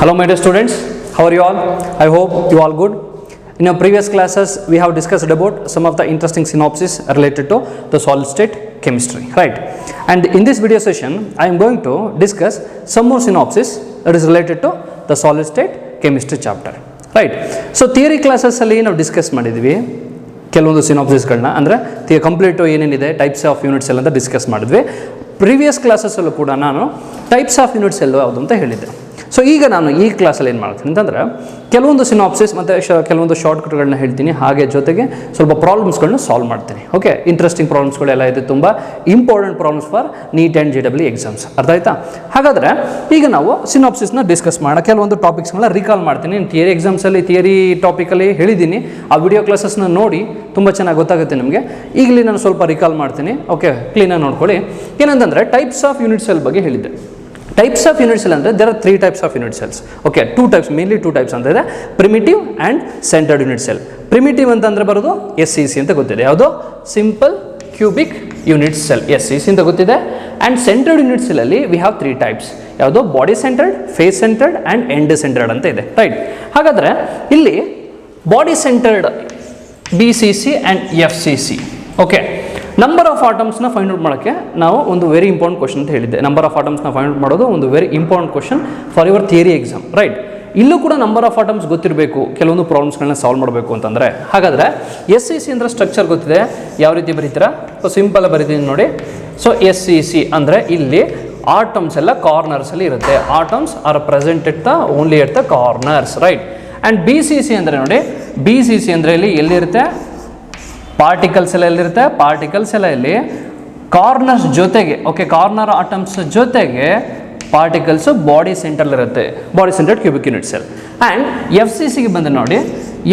Hello my dear students, how are you all? I hope you all good. In our previous classes we have discussed about some of the interesting synopsis related to the solid state chemistry, right? And in this video session I am going to discuss some more synopsis that is related to the solid state chemistry chapter, right? So theory classes ಅಲ್ಲಿ ನಾವು discuss ಮಾಡಿದ್ವಿ ಕೆಲವೊಂದು ಸಿನಾಪ್ಸಿಸ್ಗಳನ್ನ, ಅಂದರೆ complete ಏನೇನಿದೆ types of units ಎಲ್ಲ ಅಂತ discuss ಮಾಡಿದ್ವಿ. Previous ಕ್ಲಾಸಸ್ಸಲ್ಲೂ ಕೂಡ ನಾನು ಟೈಪ್ಸ್ ಆಫ್ ಯೂನಿಟ್ಸ್ ಎಲ್ಲ ಯಾವುದು ಅಂತ ಹೇಳಿದ್ದೆ. ಸೊ ಈಗ ನಾನು ಈ ಕ್ಲಾಸಲ್ಲಿ ಏನು ಮಾಡ್ತೀನಿ ಅಂತಂದರೆ ಕೆಲವೊಂದು ಸಿನಾಪ್ಸಿಸ್ ಮತ್ತು ಕೆಲವೊಂದು ಶಾರ್ಟ್ಕಟ್ಗಳನ್ನ ಹೇಳ್ತೀನಿ, ಹಾಗೆ ಜೊತೆಗೆ ಸ್ವಲ್ಪ ಪ್ರಾಬ್ಲಮ್ಸ್ಗಳನ್ನ ಸಾಲ್ವ್ ಮಾಡ್ತೀನಿ. ಓಕೆ, ಇಂಟ್ರೆಸ್ಟಿಂಗ್ ಪ್ರಾಬ್ಲಮ್ಸ್ಗಳೆಲ್ಲ ಇದೆ, ತುಂಬ important problems for neat and JEE exams. ಅರ್ಥ ಆಯ್ತಾ? ಹಾಗಾದರೆ ಈಗ ನಾವು ಸಿನಾಪ್ಸಿಸ್ನ ಡಿಸ್ಕಸ್ ಮಾಡೋಣ. ಕೆಲವೊಂದು ಟಾಪಿಕ್ಸ್ಗಳನ್ನ ರಿಕಾಲ್ ಮಾಡ್ತೀನಿ. ಥಿಯರಿ ಎಕ್ಸಾಮ್ಸಲ್ಲಿ ಥಿಯರಿ ಟಾಪಿಕಲ್ಲಿ ಹೇಳಿದ್ದೀನಿ, ಆ ವಿಡಿಯೋ ಕ್ಲಾಸಸ್ನ ನೋಡಿ ತುಂಬ ಚೆನ್ನಾಗಿ ಗೊತ್ತಾಗುತ್ತೆ ನಿಮಗೆ. ಈಗಲೇ ನಾನು ಸ್ವಲ್ಪ ರಿಕಾಲ್ ಮಾಡ್ತೀನಿ. ಓಕೆ, ಕ್ಲೀನಾಗಿ ನೋಡ್ಕೊಳ್ಳಿ. ಏನಂತಂದರೆ ಟೈಪ್ಸ್ ಆಫ್ ಯೂನಿಟ್ ಸೆಲ್ ಬಗ್ಗೆ ಹೇಳಿದ್ದೆ. ಟೈಪ್ಸ್ ಆಫ್ ಯೂನಿಟ್ ಸೆಲ್ ಅಂದರೆ there are 3 types of unit cells. Okay, 2 types, mainly 2 types ಅಂತ ಇದೆ, primitive and centred unit cell. Primitive ಅಂತಂದರೆ ಬರೋದು SCC ಅಂತ ಗೊತ್ತಿದೆ, ಯಾವುದು simple cubic unit cell, SCC ಅಂತ ಗೊತ್ತಿದೆ. ಆ್ಯಂಡ್ ಸೆಂಟರ್ಡ್ ಯೂನಿಟ್ ಸೆಲ್ಲಲ್ಲಿ ವಿ ಹ್ಯಾವ್ 3 ಟೈಪ್ಸ್, ಯಾವುದು body centred, face centred and end centred ಅಂತ ಇದೆ, ರೈಟ್? ಹಾಗಾದರೆ ಇಲ್ಲಿ body centred BCC and FCC. Okay, number of ಆಟಮ್ಸ್ನ ಫೈಂಡ್ ಔಟ್ ಮಾಡೋಕ್ಕೆ ನಾವು ಒಂದು ವೆರಿ ಇಂಪಾರ್ಟೆಂಟ್ ಕ್ವಶನ್ ಅಂತ ಹೇಳಿದ್ದೆ. ನಂಬರ್ ಆಫ್ ಆಟಮ್ಸ್ನ ಫೈಂಡ್ ಔಟ್ ಮಾಡೋದು ಒಂದು very important question for your theory exam, right? ಇಲ್ಲೂ ಕೂಡ ನಂಬರ್ ಆಫ್ ಆಟಮ್ಸ್ ಗೊತ್ತಿರಬೇಕು, ಕೆಲವೊಂದು ಪ್ರಾಬ್ಲಮ್ಸ್ಗಳನ್ನ ಸಾಲ್ವ್ ಮಾಡಬೇಕು ಅಂತಂದರೆ. ಹಾಗಾದರೆ SCC ಅಂದರೆ ಸ್ಟ್ರಕ್ಚರ್ ಗೊತ್ತಿದೆ, ಯಾವ ರೀತಿ ಬರೀತೀರಾ? ಸೊ ಸಿಂಪಲ್ ಬರೀತೀನಿ ನೋಡಿ. ಸೊ SCC ಅಂದರೆ ಇಲ್ಲಿ ಆಟಮ್ಸ್ ಎಲ್ಲ ಕಾರ್ನರ್ಸಲ್ಲಿ ಇರುತ್ತೆ. Atoms R presented only at the corners, right? And BCC ಅಂದರೆ ನೋಡಿ, BCC ಅಂದರೆ ಇಲ್ಲಿ ಎಲ್ಲಿರುತ್ತೆ? ಪಾರ್ಟಿಕಲ್ಸ್ ಎಲ್ಲ ಎಲ್ಲಿರುತ್ತೆ? ಪಾರ್ಟಿಕಲ್ಸ್ ಎಲ್ಲ ಇಲ್ಲಿ ಕಾರ್ನರ್ಸ್ ಜೊತೆಗೆ, ಓಕೆ, ಕಾರ್ನರ್ ಆಟಮ್ಸ್ ಜೊತೆಗೆ ಪಾರ್ಟಿಕಲ್ಸು ಬಾಡಿ ಸೆಂಟರ್ಲಿರುತ್ತೆ, body centred cubic unit cell. And FCCಗೆ ಬಂದರೆ ನೋಡಿ,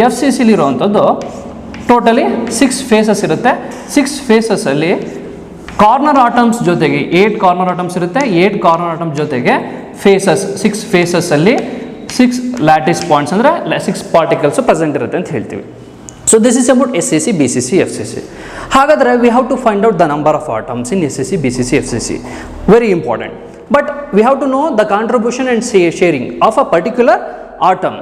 FCCಲಿರುವಂಥದ್ದು ಟೋಟಲಿ 6 ಫೇಸಸ್ ಇರುತ್ತೆ. 6 ಫೇಸಸ್ಸಲ್ಲಿ ಕಾರ್ನರ್ ಆಟಮ್ಸ್ ಜೊತೆಗೆ 8 ಕಾರ್ನರ್ ಆಟಮ್ಸ್ ಇರುತ್ತೆ. 8 ಕಾರ್ನರ್ ಆಟಮ್ಸ್ ಜೊತೆಗೆ ಫೇಸಸ್, 6 ಫೇಸಸ್ಸಲ್ಲಿ 6 ಲ್ಯಾಟಿಸ್ ಪಾಯಿಂಟ್ಸ್ ಅಂದರೆ 6 ಪಾರ್ಟಿಕಲ್ಸ್ ಪ್ರೆಸೆಂಟ್ ಇರುತ್ತೆ ಅಂತ ಹೇಳ್ತೀವಿ. So this is about SCC, BCC, FCC. ಹಾಗಾದರೆ we have to find out the number of atoms in SCC, BCC, FCC. Very important. But we have to know the contribution and sharing of a particular atom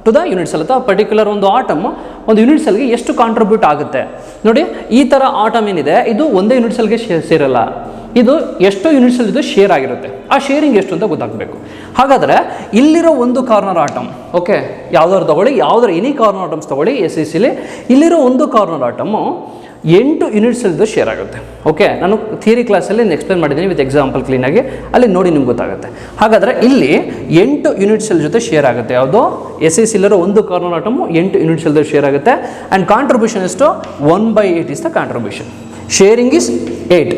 to the unit cell. ಅಥವಾ particular ಒಂದು atom ಒಂದು unit ಸೆಲ್ಗೆ ಎಷ್ಟು contribute ಆಗುತ್ತೆ ನೋಡಿ. ಈ ಥರ atom ಏನಿದೆ ಇದು ಒಂದೇ ಯೂನಿಟ್ ಸೆಲ್ಗೆ ಸೇರಲ್ಲ, ಇದು ಎಷ್ಟೋ ಯೂನಿಟ್ ಸೆಲ್ ಇದು ಶೇರ್ ಆಗಿರುತ್ತೆ. ಆ ಶೇರಿಂಗ್ ಎಷ್ಟು ಅಂತ ಗೊತ್ತಾಗಬೇಕು. ಹಾಗಾದರೆ ಇಲ್ಲಿರೋ ಒಂದು ಕಾರ್ನರ್ ಆಟಮ್, ಓಕೆ, ಯಾವುದಾದ್ರು ತೊಗೊಳ್ಳಿ, ಯಾವುದಾದ್ರು ಎನಿ ಕಾರ್ನರ್ ಆಟಮ್ಸ್ ತೊಗೊಳ್ಳಿ SCCಲಿ, ಇಲ್ಲಿರೋ ಒಂದು ಕಾರ್ನರ್ ಆಟಮು 8 ಯೂನಿಟ್ ಸೆಲ್ದು ಶೇರ್ ಆಗುತ್ತೆ. ಓಕೆ, ನಾನು ಥಿಯರಿ ಕ್ಲಾಸಲ್ಲಿ ಎಕ್ಸ್ಪ್ಲೇನ್ ಮಾಡಿದ್ದೀನಿ ವಿತ್ ಎಕ್ಸಾಂಪಲ್ ಕ್ಲೀನಾಗಿ, ಅಲ್ಲಿ ನೋಡಿ ನಿಮ್ಗೆ ಗೊತ್ತಾಗುತ್ತೆ. ಹಾಗಾದರೆ ಇಲ್ಲಿ 8 ಯೂನಿಟ್ ಸೆಲ್ ಜೊತೆ ಶೇರ್ ಆಗುತ್ತೆ. ಯಾವುದೋ SCCಲಿರೋ ಒಂದು ಕಾರ್ನರ್ ಆಟಮು 8 ಯೂನಿಟ್ ಸೆಲ್ದು ಶೇರ್ ಆಗುತ್ತೆ. ಆ್ಯಂಡ್ ಕಾಂಟ್ರಿಬ್ಯೂಷನ್ ಎಷ್ಟು? 1/8 is the contribution. Sharing is 8.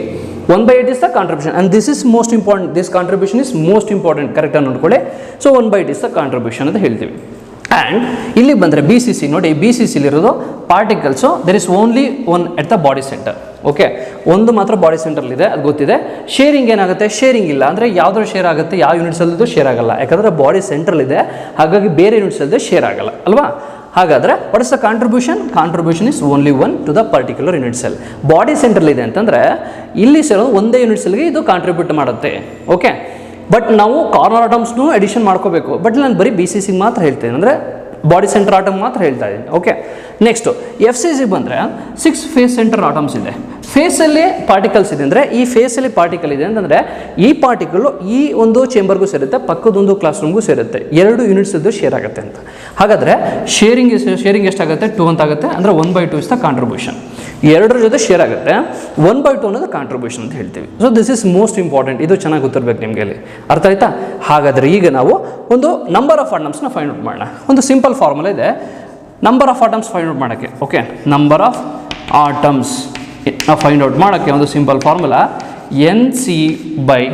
1/8 is the contribution, and this is most important. This contribution is most important. Correct ಆಗಿ ನೋಡ್ಕೊಳ್ಳಿ. ಸೊ 1/8 is the contribution ಅಂತ ಹೇಳ್ತೀವಿ. ಆ್ಯಂಡ್ ಇಲ್ಲಿ ಬಂದರೆ BCC ನೋಡಿ, BCCಲಿರೋದು particles there is only one at the body centre. Okay, ಒಂದು ಮಾತ್ರ ಬಾಡಿ ಸೆಂಟರ್ಲಿದೆ, ಅದು ಗೊತ್ತಿದೆ. ಶೇರಿಂಗ್ ಏನಾಗುತ್ತೆ? ಶೇರಿಂಗ್ ಇಲ್ಲ. ಅಂದರೆ ಯಾವುದ್ರ ಶೇರ್ ಆಗುತ್ತೆ? ಯಾವ ಯೂನಿಟ್ಸಲ್ಲೂ ಶೇರ್ ಆಗಲ್ಲ, ಯಾಕಂದರೆ ಬಾಡಿ ಸೆಂಟ್ರಲ್ಲಿದೆ, ಹಾಗಾಗಿ ಬೇರೆ ಯೂನಿಟ್ಸಲ್ಲದೆ ಶೇರ್ ಆಗಲ್ಲ ಅಲ್ವಾ? ಹಾಗಾದರೆ what is the contribution? Contribution is only 1 to the particular unit cell. Body ಸೆಂಟ್ರಲ್ಲಿದೆ ಅಂತಂದರೆ ಇಲ್ಲಿ ಸೇರೋದು ಒಂದೇ ಯೂನಿಟ್ ಸೆಲ್ಗೆ ಇದು ಕಾಂಟ್ರಿಬ್ಯೂಟ್ ಮಾಡುತ್ತೆ. ಓಕೆ, ಬಟ್ ನಾವು ಕಾರ್ನರ್ ಆಟಮ್ಸ್ನೂ ಎಡಿಷನ್ ಮಾಡ್ಕೋಬೇಕು. ಬಟ್ ನಾನು ಬರೀ BCC ಮಾತ್ರ ಹೇಳ್ತೇನೆ, ಅಂದರೆ ಬಾಡಿ ಸೆಂಟರ್ ಆಟಮ್ ಮಾತ್ರ ಹೇಳ್ತಾ ಇದ್ದೀನಿ. ಓಕೆ, ನೆಕ್ಸ್ಟು FCC ಬಂದರೆ 6 ಫೇಸ್ ಸೆಂಟರ್ ಆಟಮ್ಸ್ ಇದೆ. ಫೇಸಲ್ಲಿ ಪಾರ್ಟಿಕಲ್ಸ್ ಇದೆ, ಅಂದರೆ ಈ ಫೇಸಲ್ಲಿ ಪಾರ್ಟಿಕಲ್ ಇದೆ ಅಂತಂದರೆ ಈ ಪಾರ್ಟಿಕಲ್ಲು ಈ ಒಂದು ಚೇಂಬರ್ಗೂ ಸೇರುತ್ತೆ, ಪಕ್ಕದೊಂದು ಕ್ಲಾಸ್ ರೂಮ್ಗೂ ಸೇರುತ್ತೆ. 2 ಯೂನಿಟ್ಸ್ ಇದ್ದು ಶೇರ್ ಆಗುತ್ತೆ ಅಂತ. ಹಾಗಾದರೆ ಶೇರಿಂಗ್ ಎಷ್ಟಾಗುತ್ತೆ? 2 ಅಂತ ಆಗುತ್ತೆ. ಅಂದರೆ 1/2 ಇಸ್ ದ ಕಾಂಟ್ರಿಬ್ಯೂಷನ್. 2 ಜೊತೆ ಶೇರ್ ಆಗುತ್ತೆ, 1/2 ಅನ್ನೋದು ಕಾಂಟ್ರಿಬ್ಯೂಷನ್ ಅಂತ ಹೇಳ್ತೀವಿ. So this is most important. ಇದು ಚೆನ್ನಾಗಿ ಗೊತ್ತಿರಬೇಕು ನಿಮಗೆ, ಅಲ್ಲಿ ಅರ್ಥ ಆಯ್ತಾ? ಹಾಗಾದರೆ ಈಗ ನಾವು ಒಂದು ನಂಬರ್ ಆಫ್ ಆಟಮ್ಸ್ನ ಫೈಂಡ್ ಔಟ್ ಮಾಡೋಣ. ಒಂದು ಸಿಂಪಲ್ ಫಾರ್ಮುಲಾ ಇದೆ number of atoms find out ಮಾಡೋಕ್ಕೆ. Okay, number of atoms find out ಮಾಡೋಕ್ಕೆ ಒಂದು simple formula NC/8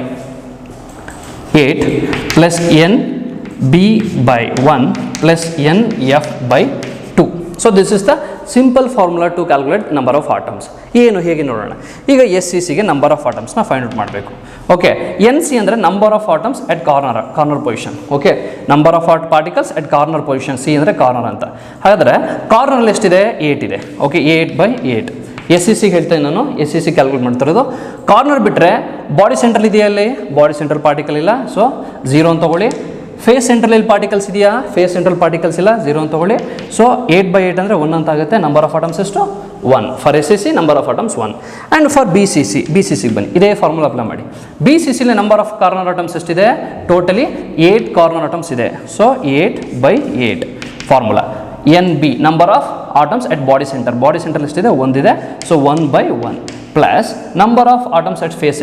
plus NB/1 plus NF/2. So this is the simple formula to calculate number of atoms. ಏನು ಹೇಗೆ ನೋಡೋಣ. ಈಗ SCCಗೆ number of ಆಟಮ್ಸ್ನ find out ಮಾಡಬೇಕು. ಓಕೆ, NC ಅಂದರೆ number of atoms at corner position. Okay, number of particles at corner position. C ಅಂದರೆ corner ಅಂತ. ಹಾಗಾದರೆ ಕಾರ್ನರಲ್ಲಿ ಎಷ್ಟಿದೆ? 8 ಇದೆ. ಓಕೆ, 8/8. SCCಗೆ ಹೇಳ್ತೇನೆ ನಾನು, SCC ಕ್ಯಾಲ್ಕುಲೇಟ್ ಮಾಡ್ತಿರೋದು. ಕಾರ್ನರ್ ಬಿಟ್ಟರೆ ಬಾಡಿ ಸೆಂಟ್ರಲ್ ಇದೆಯಾ? ಅಲ್ಲಿ ಬಾಡಿ ಸೆಂಟ್ರಲ್ ಪಾರ್ಟಿಕಲ್ ಇಲ್ಲ, ಸೊ 0 ಅಂತ ತೊಗೊಳ್ಳಿ. ಫೇಸ್ ಸೆಂಟ್ರಲ್ಲಿ ಪಾರ್ಟಿಕಲ್ಸ್ ಇದೆಯಾ? ಫೇಸ್ ಸೆಂಟ್ರಲ್ ಪಾರ್ಟಿಕಲ್ಸ್ ಇಲ್ಲ, 0 ಅಂತ ತಗೊಳ್ಳಿ. ಸೊ 8/8 ಅಂದರೆ 1 ಅಂತ ಆಗುತ್ತೆ. ನಂಬರ್ ಆಫ್ ಆಟಮ್ಸ್ ಎಷ್ಟು? 1. For SCC number of atoms 1. And for BCC ಬನ್ನಿ, ಇದೇ ಫಾರ್ಮುಲಾ ಅಪ್ಲೈ ಮಾಡಿ. BCCಲಿ ನಂಬರ್ ಆಫ್ ಕಾರ್ನರ್ ಆಟಮ್ಸ್ ಎಷ್ಟಿದೆ? ಟೋಟಲಿ 8 ಕಾರ್ನರ್ ಆಟಮ್ಸ್ ಇದೆ. So 8/8 formula. NB number of atoms at body centre ಎಷ್ಟಿದೆ? 1 ಇದೆ. ಸೊ 1/1 plus number of atoms at face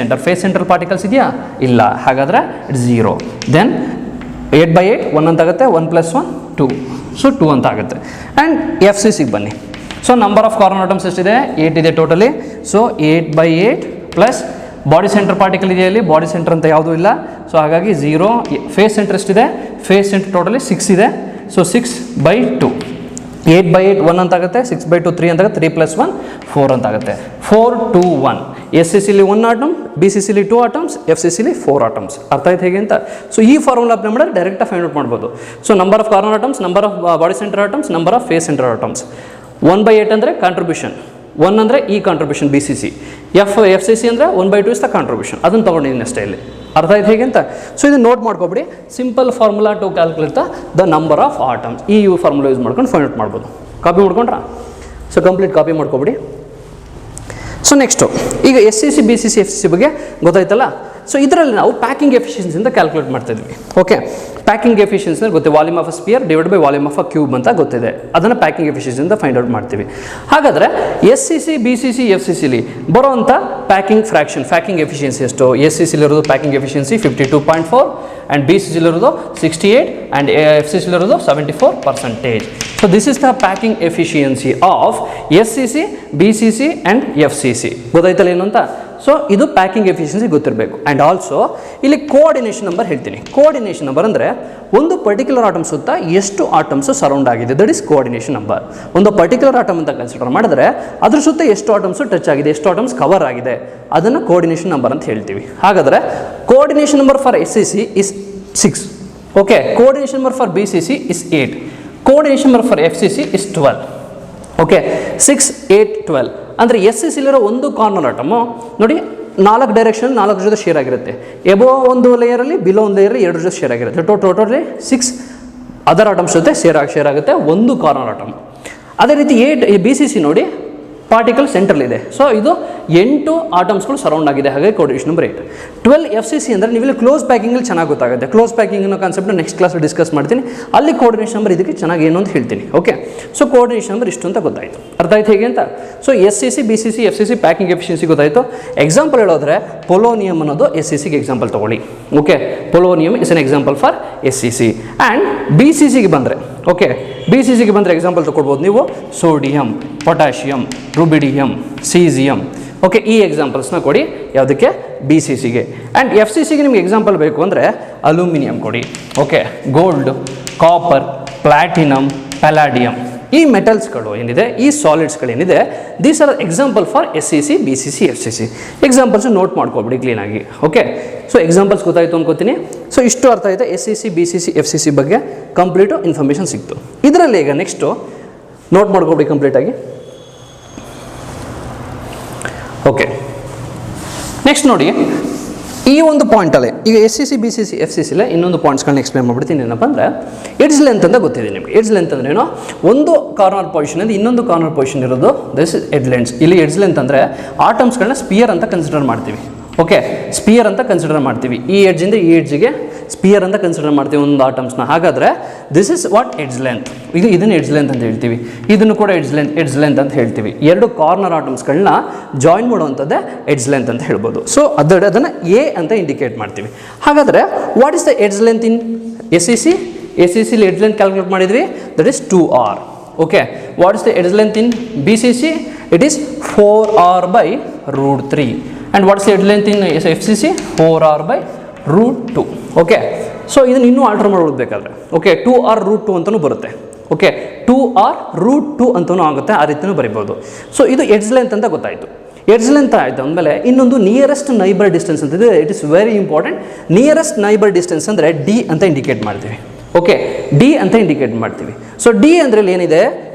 central particles ಇದೆಯಾ? ಇಲ್ಲ, ಹಾಗಾದರೆ ಇಟ್ಸ್ 0. ದೆನ್ 8/8 1 ಅಂತ ಆಗುತ್ತೆ. 1 + 1 2. ಸೊ 2 ಅಂತ ಆಗುತ್ತೆ. ಆ್ಯಂಡ್ FCCಗೆ ಬನ್ನಿ. So number of corner atoms ಎಷ್ಟಿದೆ? 8 ಇದೆ totally. So 8/8 plus body centre particle ಇದೆಯಲ್ಲಿ, ಬಾಡಿ ಸೆಂಟರ್ ಅಂತ ಯಾವುದೂ ಇಲ್ಲ. ಸೊ ಹಾಗಾಗಿ 0. ಫೇಸ್ ಸೆಂಟರ್ ಎಷ್ಟಿದೆ? ಫೇಸ್ ಸೆಂಟರ್ ಟೋಟಲಿ 6 ಇದೆ. ಸೊ 6/2. 8/8 1 ಅಂತ ಆಗುತ್ತೆ. 6/2 3 ಅಂತ ಆಗುತ್ತೆ. 3 + 1 4 ಅಂತ ಆಗುತ್ತೆ. 4 2 1. SCCಲಿ 1 ಆಟಮ್, BCCಲಿ 2 ಆಟಮ್ಸ್, FCCಲಿ 4 ಆಟಮ್ಸ್. ಅರ್ಥ ಆಯ್ತು ಹೇಗೆ ಅಂತ? ಸೊ ಈ ಫಾರ್ಮುಲಾ ಅಪ್ಲೈ ಮಾಡಿದ್ರೆ ಡೈರೆಕ್ಟಾಗಿ ಫೈಂಡ್ ಔಟ್ ಮಾಡ್ಬೋದು. So number of corner atoms, number of body centre atoms, number of face centre atoms. 1/8 ಅಂದರೆ ಕಾಂಟ್ರಿಬ್ಯೂಷನ್, 1 ಅಂದರೆ ಈ ಕಾಂಟ್ರಿಬ್ಯೂಷನ್ BCC, FCC ಅಂದರೆ 1/2 ಇಸ್ ದ ಕಾಂಟ್ರಿಬ್ಯೂಷನ್. ಅದನ್ನು ತೊಗೊಂಡಿದ್ದೀನಿ ಅಷ್ಟೇ ಇಲ್ಲಿ. ಅರ್ಥ ಆಯ್ತು ಹೇಗೆ ಅಂತ? ಸೊ ಇದು ನೋಟ್ ಮಾಡ್ಕೊಬಿಡಿ. Simple formula to calculate the number of atoms. ಈ ಫಾರ್ಮುಲಾ ಯೂಸ್ ಮಾಡ್ಕೊಂಡು ಫೈಂಡ್ ಔಟ್ ಮಾಡ್ಬೋದು. ಕಾಪಿ ಮಾಡ್ಕೊಂಡ್ರಾ? ಸೊ ಕಂಪ್ಲೀಟ್ ಕಾಪಿ ಮಾಡ್ಕೊಬಿಡಿ. ಸೊ ನೆಕ್ಸ್ಟು ಈಗ SCC BCC FCC ಬಗ್ಗೆ ಗೊತ್ತಾಯ್ತಲ್ಲ. ಸೊ ಇದರಲ್ಲಿ ನಾವು ಪ್ಯಾಕಿಂಗ್ ಎಫಿಷಿಯನ್ಸಿಯಿಂದ ಕ್ಯಾಲ್ಕುಲೇಟ್ ಮಾಡ್ತಿದ್ವಿ. ಓಕೆ, ಪ್ಯಾಕಿಂಗ್ ಎಫಿಷಿಯನ್ಸಿ ಅಂದರೆ ಗೊತ್ತಿದೆ, volume of a sphere divide by volume of a cube ಅಂತ ಗೊತ್ತಿದೆ. ಅದನ್ನು ಪ್ಯಾಕಿಂಗ್ ಎಫಿಷಿಯನ್ಸಿಯಿಂದ ಫೈಂಡ್ ಔಟ್ ಮಾಡ್ತೀವಿ. ಹಾಗಾದರೆ SCC BCC FCCಲಿ ಬರೋವಂಥ ಪ್ಯಾಕಿಂಗ್ ಎಫಿಷಿಯನ್ಸಿ ಎಷ್ಟು? SCCಲಿರೋದು ಪ್ಯಾಕಿಂಗ್ ಎಫಿಷಿಯನ್ಸಿ 52.4 ಆ್ಯಂಡ್ BCCಲಿರೋದು 68 ಆ್ಯಂಡ್ FCCಲಿರೋದು 74%. So this is the packing efficiency of SCC BCC and FCC. ಗೊತ್ತಾಯ್ತಲ್ಲ ಏನು ಅಂತ? ಸೊ ಇದು ಪ್ಯಾಕಿಂಗ್ ಎಫಿಷಿಯನ್ಸಿ ಗೊತ್ತಿರಬೇಕು. ಆ್ಯಂಡ್ ಆಲ್ಸೋ ಇಲ್ಲಿ ಕೋಆರ್ಡಿನೇಷನ್ ನಂಬರ್ ಹೇಳ್ತೀನಿ. ಕೋಆರ್ಡಿನೇಷನ್ ನಂಬರ್ ಅಂದರೆ ಒಂದು ಪರ್ಟಿಕ್ಯುಲರ್ ಆಟಮ್ ಸುತ್ತ ಎಷ್ಟು ಆಟಮ್ಸು ಸರೌಂಡ್ ಆಗಿದೆ, ದಟ್ ಈಸ್ ಕೋಆರ್ಡಿನೇಷನ್ ನಂಬರ್. ಒಂದು ಪರ್ಟಿಕ್ಯುಲರ್ ಆಟಮ್ ಅಂತ ಕನ್ಸಿಡರ್ ಮಾಡಿದ್ರೆ ಅದ್ರ ಸುತ್ತ ಎಷ್ಟು ಆಟಮ್ಸು ಟಚ್ ಆಗಿದೆ, ಎಷ್ಟು ಆಟಮ್ಸ್ ಕವರ್ ಆಗಿದೆ, ಅದನ್ನು ಕೋಆರ್ಡಿನೇಷನ್ ನಂಬರ್ ಅಂತ ಹೇಳ್ತೀವಿ. ಹಾಗಾದರೆ coordination number for SCC is 6. Okay, coordination number for BCC is 8. Coordination number for FCC is 12. Okay, 6 8 12 ಅಂದರೆ SCCಲಿರೋ ಒಂದು ಕಾರ್ನರ್ ಆಟಮು ನೋಡಿ 4 ಡೈರೆಕ್ಷನ್ 4 ಜೊತೆ ಶೇರ್ ಆಗಿರುತ್ತೆ. ಎಬೋ ಒಂದು ಲೇಯರಲ್ಲಿ, ಬಿಲೋ ಒಂದು ಲೇಯರಲ್ಲಿ 2 ಜೊತೆ ಶೇರ್ ಆಗಿರುತ್ತೆ. ಟೋಟಲಿ 6 ಅದರ್ ಆಟಮ್ಸ್ ಜೊತೆ ಶೇರ್ ಆಗುತ್ತೆ ಒಂದು ಕಾರ್ನರ್ ಆಟಮ್. ಅದೇ ರೀತಿ 8 BCC ನೋಡಿ ಪಾರ್ಟಿಕಲ್ ಸೆಂಟ್ರಲ್ಲಿದೆ. ಸೊ ಇದು 8 ಆಟಮ್ಸ್ಗಳು ಸರೌಂಡ್ ಆಗಿದೆ, ಹಾಗಾಗಿ ಕೋಆರ್ಡಿನೇಷನ್ ನಂಬರ್ 8. 12 FCC ಅಂದರೆ ನೀವಿಲ್ಲಿ ಕ್ಲೋಸ್ ಪ್ಯಾಕಿಂಗಲ್ಲಿ ಚೆನ್ನಾಗಿ ಗೊತ್ತಾಗುತ್ತೆ. ಕ್ಲೋಸ್ ಪ್ಯಾಕಿಂಗ್ ಅನ್ನೋ ಕಾನ್ಸೆಪ್ಟ್ನ ನೆಕ್ಸ್ಟ್ ಕ್ಲಾಸಲ್ಲಿ ಡಿಸ್ಕಸ್ ಮಾಡ್ತೀನಿ. ಅಲ್ಲಿ ಕೋಆರ್ಡಿನೇಷನ್ ನಂಬರ್ ಇದಕ್ಕೆ ಚೆನ್ನಾಗಿ ಏನು ಅಂತ ಹೇಳ್ತೀನಿ. ಓಕೆ, ಸೊ ಕೋಆರ್ಡಿನೇಷನ್ ನಂಬರ್ ಇಷ್ಟು ಅಂತ ಗೊತ್ತಾಯಿತು. ಅರ್ಥ ಆಯ್ತು ಹೇಗೆ ಅಂತ? So SCC BCC FCC packing efficiency ಗೊತ್ತಾಯಿತು. ಎಕ್ಸಾಂಪಲ್ ಹೇಳೋದ್ರೆ ಪೊಲೋನಿಯಮ್ ಅನ್ನೋದು SCCಗೆ ಎಕ್ಸಾಂಪಲ್ ತೊಗೊಳ್ಳಿ. Okay, polonium is an example for SCC. And BCCಗೆ ಬಂದರೆ, ಓಕೆ, BCCಗೆ ಬಂದರೆ ಎಕ್ಸಾಂಪಲ್ ತೊಗೊಳ್ಬೋದು ನೀವು. Sodium, potassium, rubidium, caesium. Okay, ಈ ಎಕ್ಸಾಂಪಲ್ಸ್ನ ಕೊಡಿ ಯಾವುದಕ್ಕೆ? BCCಗೆ. ಆ್ಯಂಡ್ FCCಗೆ ನಿಮ್ಗೆ ಎಕ್ಸಾಂಪಲ್ ಬೇಕು ಅಂದರೆ ಅಲ್ಯೂಮಿನಿಯಂ ಕೊಡಿ. Okay, gold, copper, platinum, palladium. ಈ ಮೆಟಲ್ಸ್ಗಳು ಏನಿದೆ, ಈ ಸಾಲಿಡ್ಸ್ಗಳೇನಿದೆ, these are example for SCC BCC FCC. Examples note ಮಾಡ್ಕೊಬಿಡಿ ಕ್ಲೀನಾಗಿ. ಓಕೆ, ಸೊ ಎಕ್ಸಾಂಪಲ್ಸ್ ಗೊತ್ತಾಯಿತು ಅನ್ಕೋತೀನಿ. ಸೊ ಇಷ್ಟು ಅರ್ಥ ಆಯಿತು SCC BCC FCC ಬಗ್ಗೆ ಕಂಪ್ಲೀಟು ಇನ್ಫಾರ್ಮೇಷನ್ ಸಿಕ್ತು. ಇದರಲ್ಲಿ ಈಗ ನೆಕ್ಸ್ಟು ನೋಟ್ ಮಾಡ್ಕೊಬಿಡಿ ಕಂಪ್ಲೀಟಾಗಿ. ಓಕೆ, ನೆಕ್ಸ್ಟ್ ನೋಡಿ ಈ ಒಂದು ಪಾಯಿಂಟಲ್ಲೇ ಈಗ SCC BCC FCCಲೇ ಇನ್ನೊಂದು ಪಾಯಿಂಟ್ಸ್ಗಳನ್ನ ಎಕ್ಸ್ಪ್ಲೇನ್ ಮಾಡ್ಬಿಡ್ತೀನಿ. ಏನಪ್ಪ ಅಂದರೆ ಎಡ್ಜ್ ಲೆಂತ್ ಅಂತ ಗೊತ್ತಿದೆ ನಿಮಗೆ. ಎಡ್ಜ್ ಲೆಂತ್ ಅಂದರೆ ಏನೋ ಒಂದು ಕಾರ್ನರ್ ಪೊಸಿಷನಿಂದ ಇನ್ನೊಂದು ಕಾರ್ನರ್ ಪೊಸಿಷನ್ ಇರೋದು, ದಿಸ್ ಇಸ್ ಎಡ್ಜ್ ಲೆಂತ್. ಇಲ್ಲಿ ಎಡ್ಜ್ ಲೆಂತ್ ಅಂದರೆ ಆಟಮ್ಸ್ಗಳನ್ನ ಸ್ಪಿಯರ್ ಅಂತ ಕನ್ಸಿಡರ್ ಮಾಡ್ತೀವಿ. ಓಕೆ, ಸ್ಪಿಯರ್ ಅಂತ ಕನ್ಸಿಡರ್ ಮಾಡ್ತೀವಿ. ಈ ಎಡ್ಜಿಂದ ಈ ಎಡ್ಜಿಗೆ ಸ್ಪಿಯರ್ ಅಂತ ಕನ್ಸಿಡರ್ ಮಾಡ್ತೀವಿ ಒಂದು ಆಟಮ್ಸ್ನ. ಹಾಗಾದರೆ this is what edge length. ಇದನ್ನು ಎಡ್ಜ್ ಲೆಂತ್ ಅಂತ ಹೇಳ್ತೀವಿ. ಇದನ್ನು ಕೂಡ ಎಡ್ಜ್ ಲೆಂತ್ ಅಂತ ಹೇಳ್ತೀವಿ. 2 ಕಾರ್ನರ್ ಆಟಮ್ಸ್ಗಳನ್ನ ಜಾಯಿನ್ ಮಾಡುವಂಥದ್ದೇ ಎಡ್ಜ್ ಲೆಂತ್ ಅಂತ ಹೇಳ್ಬೋದು. ಸೊ ಅದನ್ನು A ಅಂತ ಇಂಡಿಕೇಟ್ ಮಾಡ್ತೀವಿ. ಹಾಗಾದರೆ what is the edge length in SCC? SCCಲಿ ಎಡ್ಜ್ ಲೆಂತ್ ಕ್ಯಾಲ್ಕುಲೇಟ್ ಮಾಡಿದ್ವಿ, that is 2R. Okay, what is the edge length in BCC? It is 4R/√3. And what is the edge length in FCC? 4R/√2. Okay, so ಇದನ್ನು ಇನ್ನೂ alter ಮಾಡಬೇಕಾದ್ರೆ okay 2R√2 ಅಂತಲೂ ಬರುತ್ತೆ. Okay, 2R√2 ಅಂತಲೂ ಆಗುತ್ತೆ, ಆ ರೀತಿಯೂ ಬರಿಬೋದು. ಸೊ ಇದು ಎಡ್ಜ್ ಲೆಂತ್ ಅಂತ ಗೊತ್ತಾಯಿತು. ಎಡ್ಜ್ ಲೆಂತ್ ಆಯಿತು ಅಂದಮೇಲೆ ಇನ್ನೊಂದು ನಿಯರೆಸ್ಟ್ ನೈಬರ್ ಡಿಸ್ಟೆನ್ಸ್ ಅಂತಿದೆ. It is very important. Nearest neighbour distance ಅಂದರೆ D ಅಂತ ಇಂಡಿಕೇಟ್ ಮಾಡ್ತೀವಿ. ಓಕೆ, D ಅಂತ ಇಂಡಿಕೇಟ್ ಮಾಡ್ತೀವಿ. ಸೊ D ಅಂದರೆ ಏನಿದೆ?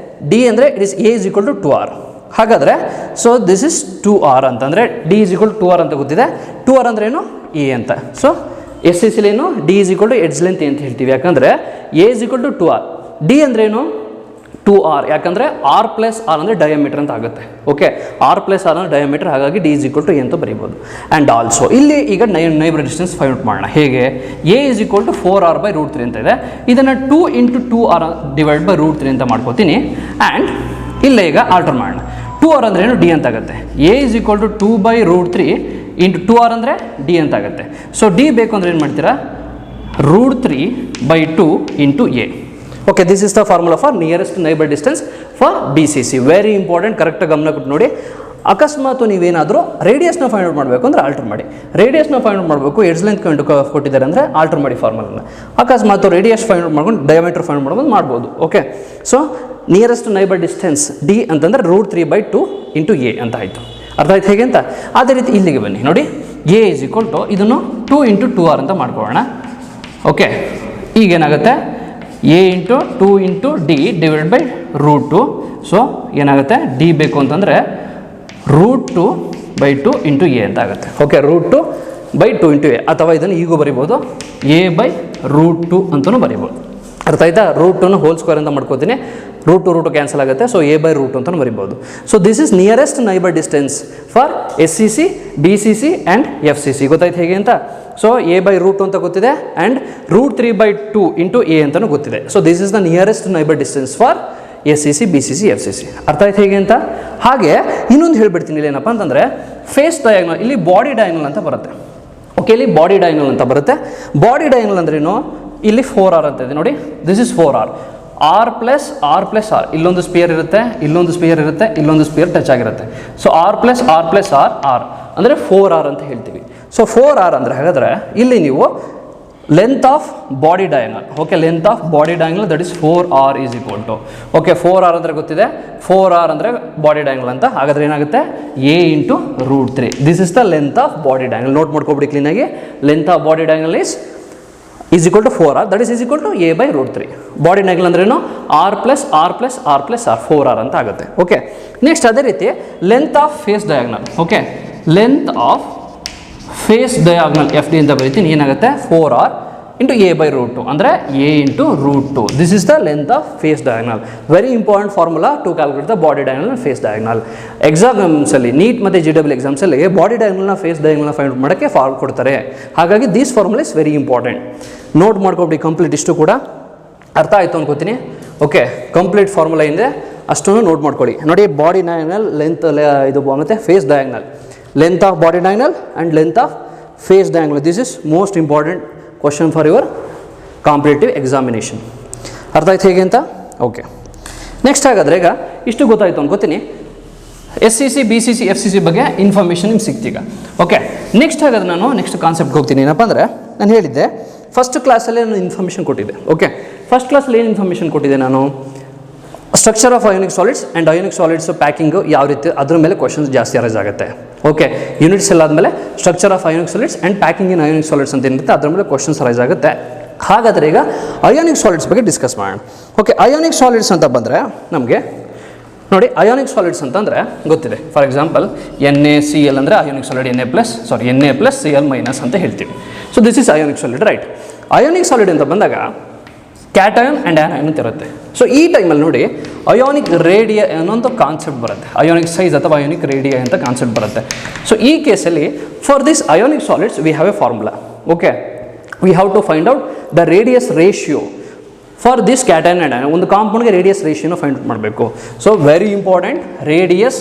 D ಅಂದರೆ ಇಟ್ ಇಸ್ A = 2R. ಹಾಗಾದರೆ ಸೊ ದಿಸ್ ಇಸ್ 2R ಅಂತಂದರೆ D = 2R ಅಂತ ಗೊತ್ತಿದೆ. 2R ಅಂದರೆ ಏನು? A ಅಂತ. ಸೊ ಎಸ್ ಸಿ ಸಿಲೇನು D is equal to edge length ಅಂತ ಹೇಳ್ತೀವಿ, ಯಾಕಂದರೆ A is equal to 2r, D ಅಂದ್ರೇನು 2r, ಯಾಕಂದರೆ r ಪ್ಲಸ್ ಆರ್ ಅಂದರೆ ಡಯಾಮೀಟರ್ ಅಂತ ಆಗುತ್ತೆ. ಓಕೆ, r ಪ್ಲಸ್ ಆರ್ ಅಂದರೆ ಡಯಾಮೀಟರ್, ಹಾಗಾಗಿ D is equal to A ಅಂತ ಬರೀಬೋದು. ಆ್ಯಂಡ್ ಆಲ್ಸೋ ಇಲ್ಲಿ ಈಗ ನೈಬರ್ ಡಿಸ್ಟೆನ್ಸ್ ಫೈಂಡ್ ಔಟ್ ಮಾಡೋಣ. ಹೇಗೆ? A is equal to 4r/√3 ಅಂತ ಇದೆ, ಇದನ್ನು 2 × 2r ಡಿವೈಡ್/√3 ಅಂತ ಮಾಡ್ಕೋತೀನಿ. ಆ್ಯಂಡ್ ಇಲ್ಲೇ ಈಗ ಆಲ್ಟರ್ ಮಾಡೋಣ. 2r ಅಂದ್ರೆ ಏನು? ಡಿ ಅಂತ ಆಗುತ್ತೆ. A is equal to 2/√3 × 2r ಅಂದರೆ ಡಿ ಅಂತ ಆಗುತ್ತೆ. ಸೊ ಡಿ ಬೇಕು ಅಂದರೆ ಏನು ಮಾಡ್ತೀರಾ? √3/2 × a. Okay, this is the formula for nearest neighbour distance for D C C. Very important, ಕರೆಕ್ಟಾಗಿ ಗಮನ ಕೊಟ್ಟು ನೋಡಿ. ಅಕಸ್ಮಾತ್ ನೀವೇನಾದರೂ ರೇಡಿಯಸ್ನ ಫೈಂಡ್ ಔಟ್ ಮಾಡಬೇಕು ಅಂದರೆ ಆಲ್ಟರ್ ಮಾಡಿ. ರೇಡಿಯಸ್ನ ಫೈಂಡ್ ಔಟ್ ಮಾಡಬೇಕು, ಎಡ್ಜ್ ಲೆಂತ್ ಕೊಟ್ಟಿದ್ದಾರೆ ಅಂದರೆ ಆಲ್ಟರ್ ಮಾಡಿ ಫಾರ್ಮುಲಾನ. ಅಕಸ್ಮಾತ್ ರೇಡಿಯಸ್ ಫೈಂಡ್ ಔಟ್ ಮಾಡ್ಕೊಂಡು ಡಯಾಮೀಟರ್ ಫೈಂಡ್ ಮಾಡ್ಬೋದು. Okay, so nearest neighbour distance D ಅಂತಂದರೆ √3/2 × a ಅಂತ ಆಯಿತು. ಅರ್ಥ ಆಯ್ತು ಹೇಗೆ ಅಂತ? ಅದೇ ರೀತಿ ಇಲ್ಲಿಗೆ ಬನ್ನಿ ನೋಡಿ. ಎ ಈಸ್ ಈಕ್ವಲ್ ಟು ಇದನ್ನು 2 × 2r ಅಂತ ಮಾಡ್ಕೊಳ್ಳೋಣ. ಓಕೆ, ಈಗೇನಾಗುತ್ತೆ? ಎ ಇಂಟು 2 × d ಡಿವೈಡ್/√2. ಸೊ ಏನಾಗುತ್ತೆ? ಡಿ ಬೇಕು ಅಂತಂದರೆ √2/2 × a ಅಂತ ಆಗುತ್ತೆ. ಓಕೆ, √2/2 × a, ಅಥವಾ ಇದನ್ನು ಈಗೂ ಬರಿಬೋದು a/√2 ಅಂತಲೂ ಬರಿಬೋದು. ಅರ್ಥ ಆಯ್ತಾ? √2 ಹೋಲ್ ಸ್ಕ್ವೇರ್ ಅಂತ ಮಾಡ್ಕೋತೀನಿ, √2 ಕ್ಯಾನ್ಸಲ್ ಆಗುತ್ತೆ. ಸೊ a/√2 ಅಂತಲೂ ಬರಿಬೋದು. So this is nearest neighbour distance for S C C, B C C and F C C. ಗೊತ್ತಾಯ್ತು ಹೇಗೆ ಅಂತ? ಸೊ a/√2 ಅಂತ ಗೊತ್ತಿದೆ ಆ್ಯಂಡ್ √3/2 × a ಅಂತಲೂ ಗೊತ್ತಿದೆ. So this is the nearest neighbour distance for S C C, B C C, F C C. ಅರ್ಥ ಆಯ್ತು ಹೇಗೆ ಅಂತ? ಹಾಗೆ ಇನ್ನೊಂದು ಹೇಳ್ಬಿಡ್ತೀನಿ. ಇಲ್ಲಿ ಏನಪ್ಪ ಅಂತಂದರೆ ಫೇಸ್ ಡಯಾಗ್ನಲ್, ಇಲ್ಲಿ ಬಾಡಿ ಡಯಾಗ್ನಲ್ ಅಂತ ಬರುತ್ತೆ. ಓಕೆ, ಇಲ್ಲಿ ಬಾಡಿ ಡಯಾಗ್ನಲ್ ಅಂತ ಬರುತ್ತೆ. ಬಾಡಿ ಡಯಾಗ್ನಲ್ ಅಂದ್ರೇನು? ಇಲ್ಲಿ 4r ಅಂತ ಇದೆ ನೋಡಿ, this is 4r. r plus r plus r, ಇಲ್ಲೊಂದು ಸ್ಪಿಯರ್ ಇರುತ್ತೆ, ಇಲ್ಲೊಂದು ಸ್ಪಿಯರ್ ಇರುತ್ತೆ, ಇಲ್ಲೊಂದು ಸ್ಪಿಯರ್ ಟಚ್ ಆಗಿರುತ್ತೆ. So r plus r plus r, r ಅಂದರೆ 4r ಅಂತ ಹೇಳ್ತೀವಿ. ಸೊ 4r ಅಂದರೆ ಹಾಗಾದರೆ ಇಲ್ಲಿ ನೀವು length of body diagonal. Okay, length of body diagonal that is 4r is equal to. Okay, 4r ಅಂದರೆ ಗೊತ್ತಿದೆ, 4r ಅಂದರೆ ಬಾಡಿ ಡಯಾಗ್ನಲ್ ಅಂತ. ಹಾಗಾದರೆ ಏನಾಗುತ್ತೆ? a × √3. This is the length of body diagonal. Note ಮಾಡ್ಕೊಬಿಡಿ ಕ್ಲೀನಾಗಿ. Length of body diagonal is equal to 4r, that is equal to a/√3. Body diagonal ಅಂದ್ರೇನು? r plus r plus r plus r, 4r ಅಂತ ಆಗುತ್ತೆ. Okay, next ಅದೇ ರೀತಿ length of face diagonal. Okay, length of face diagonal F D ಅಂತ ಬರೀತೀನಿ. ಏನಾಗುತ್ತೆ? 4r × a/√2 ಅಂದರೆ a × √2. This is the length of face diagonal. Very important formula to calculate the body diagonal and face diagonal. ಎಕ್ಸಾಮ್ಸಲ್ಲಿ NEET ಮತ್ತು JEE ಎಕ್ಸಾಮ್ಸಲ್ಲಿ body ಡಯಾಗ್ನಲ್ನ face ಡಯಾಗ್ನಲ್ನ find ಮಾಡೋಕ್ಕೆ ಫಾರ್ಮ್ ಕೊಡ್ತಾರೆ. ಹಾಗಾಗಿ this formula is very important. Note ಮಾಡ್ಕೊಬಿಡಿ complete. ಇಷ್ಟು ಕೂಡ ಅರ್ಥ ಆಯಿತು ಅನ್ಕೋತೀನಿ. ಓಕೆ, ಕಂಪ್ಲೀಟ್ ಫಾರ್ಮುಲಾ ಇದೆ, ಅಷ್ಟನ್ನು ನೋಟ್ ಮಾಡ್ಕೊಳ್ಳಿ. ನೋಡಿ, ಬಾಡಿ ಡಯಾಗ್ನಲ್, ಲೆಂತ್ ಇದು ಮತ್ತು face diagonal, length of body diagonal and length of face diagonal. This is most important question for your competitive examination. ಅರ್ಥ ಆಯ್ತು ಹೇಗೆ ಅಂತ? ಓಕೆ, ನೆಕ್ಸ್ಟ್ ಹಾಗಾದರೆ ಈಗ ಇಷ್ಟು ಗೊತ್ತಾಯಿತು ಅನ್ಕೋತೀನಿ. S C C, B C C, F C C ಬಗ್ಗೆ ಇನ್ಫಾರ್ಮೇಷನ್ ನಿಮ್ಗೆ ಸಿಗ್ತೀಗ. ಓಕೆ, ನೆಕ್ಸ್ಟ್ ಹಾಗಾದ್ರೆ ನಾನು ನೆಕ್ಸ್ಟ್ ಕಾನ್ಸೆಪ್ಟ್ಗೆ ಹೋಗ್ತೀನಿ. ಏನಪ್ಪ ಅಂದರೆ ನಾನು ಹೇಳಿದ್ದೆ ಫಸ್ಟ್ ಕ್ಲಾಸಲ್ಲಿ ನಾನು ಇನ್ಫಾರ್ಮೇಷನ್ ಕೊಟ್ಟಿದ್ದೆ. ಓಕೆ, ಫಸ್ಟ್ ಕ್ಲಾಸಲ್ಲಿ ಏನು ಇನ್ಫಾರ್ಮೇಷನ್ ಕೊಟ್ಟಿದ್ದೆ ನಾನು? Structure of ionic solids and ionic solids packing ಯಾವ ರೀತಿ, ಅದ್ರ ಮೇಲೆ ಕ್ವಶನ್ಸ್ ಜಾಸ್ತಿ ಅರೈಸ್ ಆಗುತ್ತೆ. ಓಕೆ, ಯೂನಿಟ್ಸ್ ಎಲ್ಲ ಆದಮೇಲೆ structure of ionic solids and packing in ionic solids ಅಂತ ಏನಿರುತ್ತೆ ಅದ್ರ ಮೇಲೆ ಕ್ವಶನ್ಸ್ ಅರೈಸ್ ಆಗುತ್ತೆ. ಹಾಗಾದರೆ ಈಗ ಅಯೋನಿಕ್ ಸಾಲಿಡ್ಸ್ ಬಗ್ಗೆ ಡಿಸ್ಕಸ್ ಮಾಡೋಣ. ಓಕೆ, ಅಯೋನಿಕ್ ಸಾಲಿಡ್ಸ್ ಅಂತ ಬಂದರೆ ನಮಗೆ ನೋಡಿ, ಅಯೋನಿಕ್ ಸಾಲಿಡ್ಸ್ ಅಂತಂದರೆ ಗೊತ್ತಿದೆ. ಫಾರ್ ಎಕ್ಸಾಂಪಲ್ NaCl ಅಂದರೆ ಅಯೋನಿಕ್ ಸಾಲಿಡ್, Na+Cl- ಅಂತ ಹೇಳ್ತೀವಿ. So this is ionic solid, right? Ionic solid ಅಂತ ಬಂದಾಗ ಕ್ಯಾಟಯನ್ ಆ್ಯಂಡ್ ಆ್ಯನಯನ್ ಅಂತ ಇರುತ್ತೆ. ಸೊ ಈ ಟೈಮಲ್ಲಿ ನೋಡಿ, ಅಯೋನಿಕ್ ರೇಡಿಯಾ ಅನ್ನೋಂಥ ಕಾನ್ಸೆಪ್ಟ್ ಬರುತ್ತೆ. ಅಯೋನಿಕ್ ಸೈಜ್ ಅಥವಾ ಅಯೋನಿಕ್ ರೇಡಿಯಾ ಅಂತ ಕಾನ್ಸೆಪ್ಟ್ ಬರುತ್ತೆ. ಸೊ ಈ ಕೇಸಲ್ಲಿ for this ionic solids we have a formula. Okay, we have to find out the radius ratio for this cation and anion. ಒಂದು ಕಾಂಪೌಂಡ್ಗೆ ರೇಡಿಯಸ್ ರೇಷಿಯೋನ ಫೈಂಡ್ ಔಟ್ ಮಾಡಬೇಕು. So very important, radius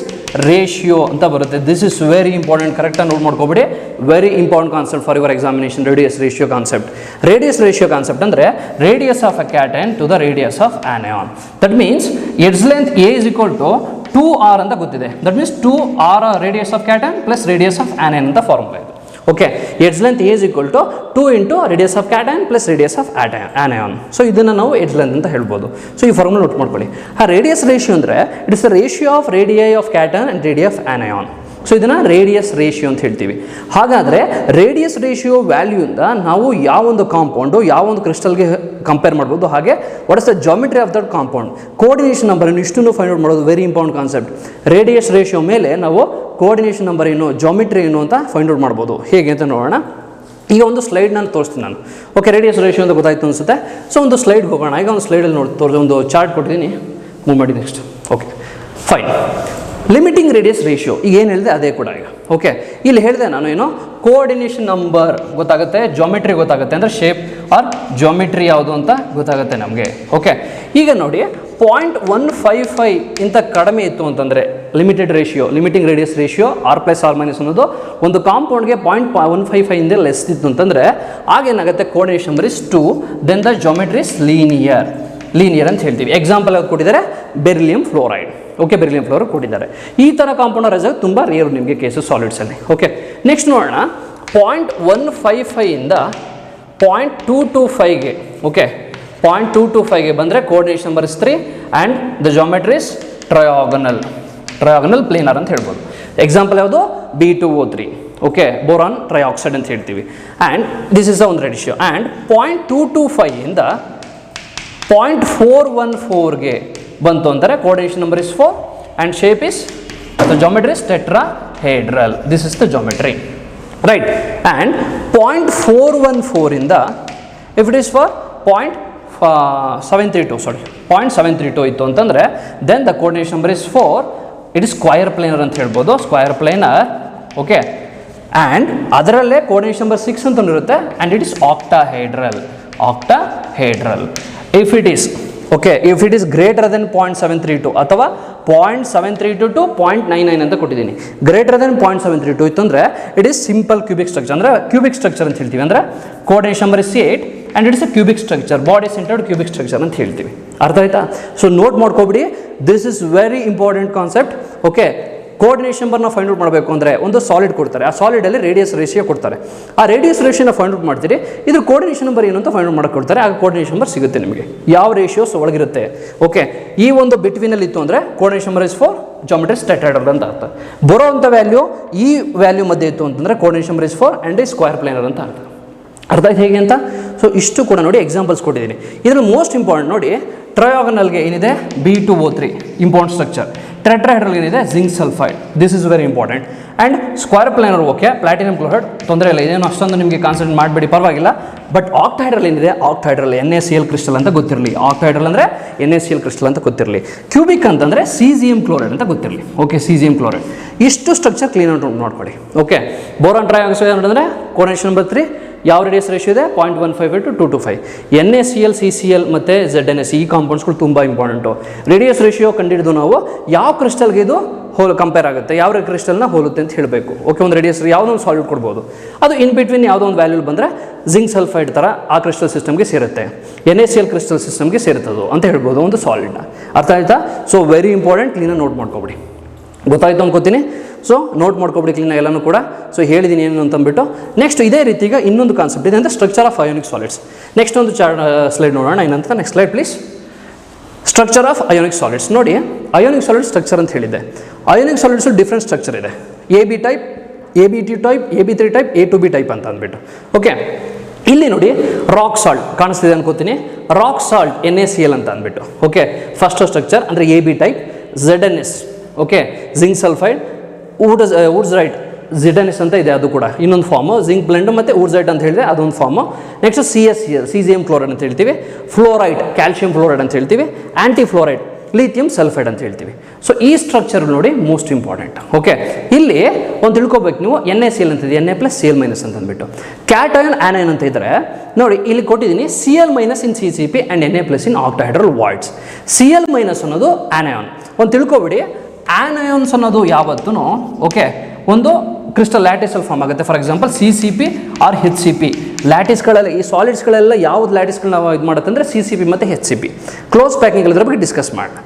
ratio ಅಂತ ಬರುತ್ತೆ. This is very important, ಕರೆಕ್ಟಾಗಿ note ಮಾಡ್ಕೊಬಿಡಿ. Very important concept for your examination, radius ratio concept. Radius ratio concept ಅಂದರೆ radius of a cation to the radius of anion. That means edge length A is equal to 2r ಅಂತ ಗೊತ್ತಿದೆ. That means 2r radius of cation plus radius of anion ಅಂತ formula ಇದೆ. Okay, edge length A is equal to 2 × radius of cation plus radius of anion. So ಇದನ್ನು ನಾವು edge length ಅಂತ ಹೇಳ್ಬೋದು. So ಈ formula note ಮಾಡ್ಕೊಳ್ಳಿ. ಆ radius ratio ಅಂದರೆ it is the ratio of radii of cation and radii of anion. So ಇದನ್ನು radius ratio ಅಂತ ಹೇಳ್ತೀವಿ. ಹಾಗಾದರೆ ರೇಡಿಯಸ್ ರೇಷಿಯೋ ವ್ಯಾಲ್ಯೂಯಿಂದ ನಾವು ಯಾವೊಂದು ಕಾಂಪೌಂಡು ಯಾವೊಂದು ಕ್ರಿಸ್ಟಲ್ಗೆ ಕಂಪೇರ್ ಮಾಡ್ಬೋದು. ಹಾಗೆ what is the geometry of that compound, coordination number ಏನು, ಇಷ್ಟನ್ನು ಫೈಂಡ್ ಔಟ್ ಮಾಡೋದು very important concept. Radius ratio ಮೇಲೆ ನಾವು ಕೋಆರ್ಡಿನೇಷನ್ ನಂಬರ್ ಏನು, ಜಾಮಿಟ್ರಿ ಏನು ಅಂತ ಫೈಂಡ್ ಔಟ್ ಮಾಡ್ಬೋದು. ಹೇಗೆ ಅಂತ ನೋಡೋಣ. ಈಗ ಒಂದು ಸ್ಲೈಡ್ ನಾನು ತೋರಿಸ್ತೀನಿ ನಾನು. ಓಕೆ, ರೇಡಿಯಸ್ ರೇಷಿಯೋ ಅಂತ ಗೊತ್ತಾಯ್ತು ಅನಿಸುತ್ತೆ. ಸೊ ಒಂದು ಸ್ಲೈಡ್ ಹೋಗೋಣ. ಈಗ ಒಂದು ಸ್ಲೈಡಲ್ಲಿ ಒಂದು ಚಾರ್ಟ್ ಕೊಟ್ಟಿದ್ದೀನಿ, ಮೂವ್ ಮಾಡಿ next. Okay, fine. Limiting radius ratio ಈಗ ಏನು ಹೇಳಿದೆ ಅದೇ ಕೂಡ. ಈಗ ಓಕೆ, ಇಲ್ಲಿ ಹೇಳಿದೆ ನಾನು ಏನು ಕೋಆರ್ಡಿನೇಷನ್ ನಂಬರ್ ಗೊತ್ತಾಗುತ್ತೆ, ಜಾಮೆಟ್ರಿ ಗೊತ್ತಾಗುತ್ತೆ, ಅಂದರೆ ಶೇಪ್ ಆರ್ ಜಾಮೆಟ್ರಿ ಯಾವುದು ಅಂತ ಗೊತ್ತಾಗುತ್ತೆ ನಮಗೆ. ಓಕೆ, ಈಗ ನೋಡಿ 0.155 ಇಂಥ ಕಡಿಮೆ ಇತ್ತು ಅಂತಂದರೆ ಲಿಮಿಟಿಂಗ್ ರೇಡಿಯಸ್ ರೇಷಿಯೋ R+R- ಅನ್ನೋದು ಒಂದು ಕಾಂಪೌಂಡ್ಗೆ 0.155 ಇಂದ ಲೆಸ್ ಇತ್ತು ಅಂತಂದರೆ ಆಗೇನಾಗುತ್ತೆ, coordination number is 2, then the geometry is linear ಅಂತ ಹೇಳ್ತೀವಿ. ಎಕ್ಸಾಂಪಲ್ ಯಾವ್ದು ಕೊಟ್ಟಿದ್ದಾರೆ, beryllium fluoride. Okay, beryllium fluoride ಕೊಟ್ಟಿದ್ದಾರೆ. ಈ ಥರ ಕಾಂಪೌಂಡ್ ಅರೇಜ್ ತುಂಬ ರೇರ್ ನಿಮಗೆ ಕೇಸಸ್ ಸಾಲಿಡ್ಸಲ್ಲಿ. ಓಕೆ, ನೆಕ್ಸ್ಟ್ ನೋಡೋಣ. 0.155 ಇಂದ 0.225ಗೆ ಓಕೆ 0.225ಗೆ ಬಂದರೆ coordination number is 3 and the geometry is trigonal planar ಅಂತ ಹೇಳ್ಬೋದು. ಎಕ್ಸಾಂಪಲ್ ಯಾವುದು, B2O3. ಓಕೆ, ಬೋರಾನ್ ಟ್ರೈಆಕ್ಸೈಡ್ ಅಂತ ಹೇಳ್ತೀವಿ. ಆ್ಯಂಡ್ ದಿಸ್ ಇಸ್ ದ ಒಂದು ರೇಷಿಯೋ. ಆ್ಯಂಡ್ 0.225 ಇಂದ 0.414ಗೆ ಬಂತು ಅಂತಾರೆ, coordination number is 4 and shape is the geometry is tetrahedral. This is the geometry, right. And 0.414 ಇಂದ ಇಫ್ ಇಟ್ ಈಸ್ ಫಾರ್ 0.732 ಇತ್ತು ಅಂತಂದರೆ then the coordination number is 4, it is square planar ಅಂತ ಹೇಳ್ಬೋದು, square planar. Okay, and ಅದರಲ್ಲೇ coordination number 6 ಅಂತ ಇರುತ್ತೆ and it is octahedral. If it is greater than 0.732 ಅಥವಾ 0.732 to 0.99 ಅಂತ ಕೊಟ್ಟಿದ್ದೀನಿ. ಗ್ರೇಟರ್ ದೆನ್ 0.732 ಇತ್ತು ಅಂದರೆ it is simple cubic structure, ಅಂದರೆ ಕ್ಯೂಬಿಕ್ ಸ್ಟ್ರಕ್ಚರ್ ಅಂತ ಹೇಳ್ತೀವಿ. ಅಂದರೆ coordination number is 8 and it's a cubic structure, body centred cubic structure ಅಂತ ಹೇಳ್ತೀವಿ. ಅರ್ಥ ಆಯ್ತಾ? ಸೊ ನೋಟ್ ಮಾಡ್ಕೊಬಿಡಿ, this is very important concept. Okay, coordination ನಂಬರ್ನ ಫೈಂಡ್ ಔಟ್ ಮಾಡಬೇಕು ಅಂದರೆ ಒಂದು ಸಾಲಿಡ್ ಕೊಡ್ತಾರೆ, ಆ ಸಾಲಿಡಲ್ಲಿ ರೇಡಿಯಸ್ ರೇಷಿಯೋ ಕೊಡ್ತಾರೆ. ಆ ರೇಡಿಯಸ್ ರೇಷಿಯೋನ ಫೈಂಡ್ ಔಟ್ ಮಾಡ್ತೀರಿ, ಇದು ಕೋಆರ್ಡಿನೇಷನ್ ನಂಬರ್ ಏನು ಅಂತ ಫೈಂಡ್ ಔಟ್ ಮಾಡಕ್ಕೆ ಕೊಡ್ತಾರೆ. ಆಗ ಕೋಆರ್ಡಿನೇಷನ್ ನಂಬರ್ ಸಿಗುತ್ತೆ ನಿಮಗೆ, ಯಾವ ರೇಷಿಯೋಸ್ ಒಳಗಿರುತ್ತೆ. ಓಕೆ, ಈ ಒಂದು ಬಿಟ್ವೀನಲ್ಲಿ ಇತ್ತು ಅಂದರೆ coordination number is 4, geometry is tetrahedral ಅಂತ ಅರ್ಥ. ಬರೋವಂಥ ವ್ಯಾಲ್ಯೂ ಈ ವ್ಯಾಲ್ಯೂ ಮಧ್ಯೆ ಇತ್ತು ಅಂತಂದರೆ coordination number is 4 and is square planar ಅಂತ ಅರ್ಥ. ಅರ್ಥ ಆಯ್ತು ಹೇಗೆ ಅಂತ? ಸೊ ಇಷ್ಟು ಕೂಡ ನೋಡಿ ಎಕ್ಸಾಂಪಲ್ಸ್ ಕೊಟ್ಟಿದ್ದೀನಿ. ಇದರಲ್ಲಿ ಮೋಸ್ಟ್ ಇಂಪಾರ್ಟೆಂಟ್ ನೋಡಿ, ಟ್ರಯಾಗನಲ್ಗೆ ಏನಿದೆ B2O3 ಇಂಪಾರ್ಟೆಂಟ್ ಸ್ಟ್ರಕ್ಚರ್, ಟೆಟ್ರಾಹೆಡ್ರಲ್ ಏನಿದೆ zinc sulphide, this is very important. And square planar okay, platinum chloride ತೊಂದರೆ ಇಲ್ಲ, ಇದೇನು ಅಷ್ಟೊಂದು ನಿಮಗೆ ಕಾನ್ಸಂಟ್ರೇಟ್ ಮಾಡಬೇಡಿ, ಪರವಾಗಿಲ್ಲ. ಬಟ್ ಆಕ್ಟಾಹೆಡ್ರಲ್ ಏನಿದೆ, ಆಕ್ಟಾಹೆಡ್ರಲ್ NaCl ಕ್ರಿಸ್ಟಲ್ ಅಂತ ಗೊತ್ತಿರಲಿ. ಆಕ್ಟಾಹೆಡ್ರಲ್ ಅಂದರೆ NaCl ಕ್ರಿಸ್ಟಲ್ ಅಂತ ಗೊತ್ತಿರಲಿ. ಕ್ಯೂಬಿಕ್ ಅಂತಂದರೆ ಸೀಸಿಯಂ ಕ್ಲೋರೈಡ್ ಅಂತ ಗೊತ್ತಿರಲಿ. Okay, caesium chloride. ಇಷ್ಟು ಸ್ಟ್ರಕ್ಚರ್ ಕ್ಲೀನ್ ನೋಡ್ಕೊಳ್ಳಿ. ಓಕೆ, ಬೋರಾನ್ ಟ್ರೈಆಕ್ಸೈಡ್ ಅಂತಂದರೆ ಕೋಆರ್ಡಿನೇಷನ್ ನಂಬರ್ 3, ಯಾವ ರೇಡಿಯಸ್ ರೇಷಿಯೋ ಇದೆ 0.155 to 225. NaCl, CCl ಮತ್ತು ZnS ಈ ಕಾಂಪೌಂಡ್ಸ್ಗಳು ತುಂಬ ಇಂಪಾರ್ಟೆಂಟು. ರೇಡಿಯಸ್ ರೇಷಿಯೋ ಕಂಡಿಡಿದು ನಾವು ಯಾವ ಕ್ರಿಸ್ಟಲ್ಗೆ ಇದು ಕಂಪೇರ್ ಆಗುತ್ತೆ, ಯಾವ ಕ್ರಿಸ್ಟಲ್ನ ಹೋಲುತ್ತೆ ಅಂತ ಹೇಳಬೇಕು. ಓಕೆ, ಒಂದು ರೇಡಿಯಸ್ ಯಾವುದೋ ಒಂದು ಸಾಲಿಡ್ ಕೊಡ್ಬೋದು, ಅದು ಇನ್ ಬಿಟ್ವೀನ್ ಯಾವುದೋ ಒಂದು ವ್ಯಾಲ್ಯೂ ಬಂದರೆ ಜಿಂಕ್ ಸಲ್ಫೈಡ್ ಥರ ಆ ಕ್ರಿಸ್ಟಲ್ ಸಿಸ್ಟಮ್ಗೆ ಸೇರುತ್ತೆ, NaCl ಕ್ರಿಸ್ಟಲ್ ಸಿಸ್ಟಮ್ಗೆ ಸೇರುತ್ತದು ಅಂತ ಹೇಳ್ಬೋದು ಒಂದು ಸಾಲಿಡ್ನ. ಅರ್ಥ ಆಯ್ತಾ? ಸೊ ವೆರಿ ಇಂಪಾರ್ಟೆಂಟ್, ಕ್ಲೀನಾಗಿ ನೋಟ್ ಮಾಡ್ಕೊಬಿಡಿ. ಗೊತ್ತಾಯ್ತು ಅನ್ಕೋತೀನಿ. ಸೊ ನೋಟ್ ಮಾಡ್ಕೊಬಿಡಿ ಕ್ಲೀನಾಗಿ ಎಲ್ಲನೂ ಕೂಡ. ಸೊ ಹೇಳಿದ್ದೀನಿ ಏನು ಅಂತಂದ್ಬಿಟ್ಟು. ನೆಕ್ಸ್ಟ್ ಇದೇ ರೀತಿ ಈಗ ಇನ್ನೊಂದು ಕಾನ್ಸೆಪ್ಟ್ ಇದೆ ಅಂದರೆ structure of ionic solids. Next ಒಂದು ಸ್ಲೈಡ್ ನೋಡೋಣ ಏನಂತ. Next slide please. Structure of ionic solids. ನೋಡಿ, ಅಯೋನಿಕ್ ಸಾಲಿಡ್ ಸ್ಟ್ರಕ್ಚರ್ ಅಂತ ಹೇಳಿದೆ. ಅಯೋನಿಕ್ ಸಾಲಿಡ್ಸ್ ಡಿಫ್ರೆಂಟ್ ಸ್ಟ್ರಕ್ಚರ್ ಇದೆ. AB type, AB2 type, AB3 type, A2B type ಅಂತ ಅಂದ್ಬಿಟ್ಟು. ಓಕೆ, ಇಲ್ಲಿ ನೋಡಿ ರಾಕ್ ಸಾಲ್ಟ್ ಕಾಣಿಸ್ತಿದೆ ಅನ್ಕೋತೀನಿ. ರಾಕ್ ಸಾಲ್ಟ್ NaCl ಅಂತ ಅಂದ್ಬಿಟ್ಟು. ಓಕೆ, ಫಸ್ಟ್ ಸ್ಟ್ರಕ್ಚರ್ ಅಂದರೆ AB type, ZnS. Okay, zinc sulphide, wurtzite ZnS ಅಂತ ಇದೆ, ಅದು ಕೂಡ ಇನ್ನೊಂದು ಫಾರ್ಮು. ಜಿಂಕ್ ಬ್ಲೆಂಡ್ ಮತ್ತು ವುಡ್ಸ್ರೈಟ್ ಅಂತ ಹೇಳಿದ್ರೆ ಅದೊಂದು form. Next CSCl, caesium chloride ಅಂತ ಹೇಳ್ತೀವಿ. ಫ್ಲೋರೈಡ್, ಕ್ಯಾಲ್ಸಿಯಂ ಫ್ಲೋರೈಡ್ ಅಂತ ಹೇಳ್ತೀವಿ. ಆ್ಯಂಟಿ ಫ್ಲೋರೈಡ್, ಲಿಥಿಯಂ ಸಲ್ಫೈಡ್ ಅಂತ ಹೇಳ್ತೀವಿ. ಸೊ ಈ ಸ್ಟ್ರಕ್ಚರ್ ನೋಡಿ ಮೋಸ್ಟ್ ಇಂಪಾರ್ಟೆಂಟ್. ಓಕೆ, ಇಲ್ಲಿ ಒಂದು ತಿಳ್ಕೊಬೇಕು ನೀವು, NaCl ಅಂತಿದೆ, Na+Cl- ಅಂತ ಅಂದ್ಬಿಟ್ಟು. ಕ್ಯಾಟಯನ್ ಆನಯನ್ ಅಂತ ಇದ್ದರೆ ನೋಡಿ ಇಲ್ಲಿ ಕೊಟ್ಟಿದ್ದೀನಿ, Cl- in CCP and Na+ in octahedral voids. Cl- ಅನ್ನೋದು ಆನಯಾನ್. ಒಂದು ತಿಳ್ಕೊಬಿಡಿ, ಆನಯಾನ್ಸ್ ಅನ್ನೋದು ಯಾವತ್ತೂ ಓಕೆ ಒಂದು ಕ್ರಿಸ್ಟಲ್ ಲ್ಯಾಟಿಸಲ್ಲಿ ಫಾರ್ಮ್ ಆಗುತ್ತೆ. For example CCP or HCP ಲ್ಯಾಟಿಸ್ಗಳೆಲ್ಲ, ಈ ಸಾಲಿಡ್ಸ್ಗಳೆಲ್ಲ ಯಾವ್ದು ಲ್ಯಾಟಿಸ್ಗಳನ್ನ ನಾವು ಇದು ಮಾಡುತ್ತೆ ಅಂದರೆ CCP ಮತ್ತು HCP. ಕ್ಲೋಸ್ ಪ್ಯಾಕಿಂಗ್ ಇದ್ರ ಬಗ್ಗೆ ಡಿಸ್ಕಸ್ ಮಾಡೋಣ.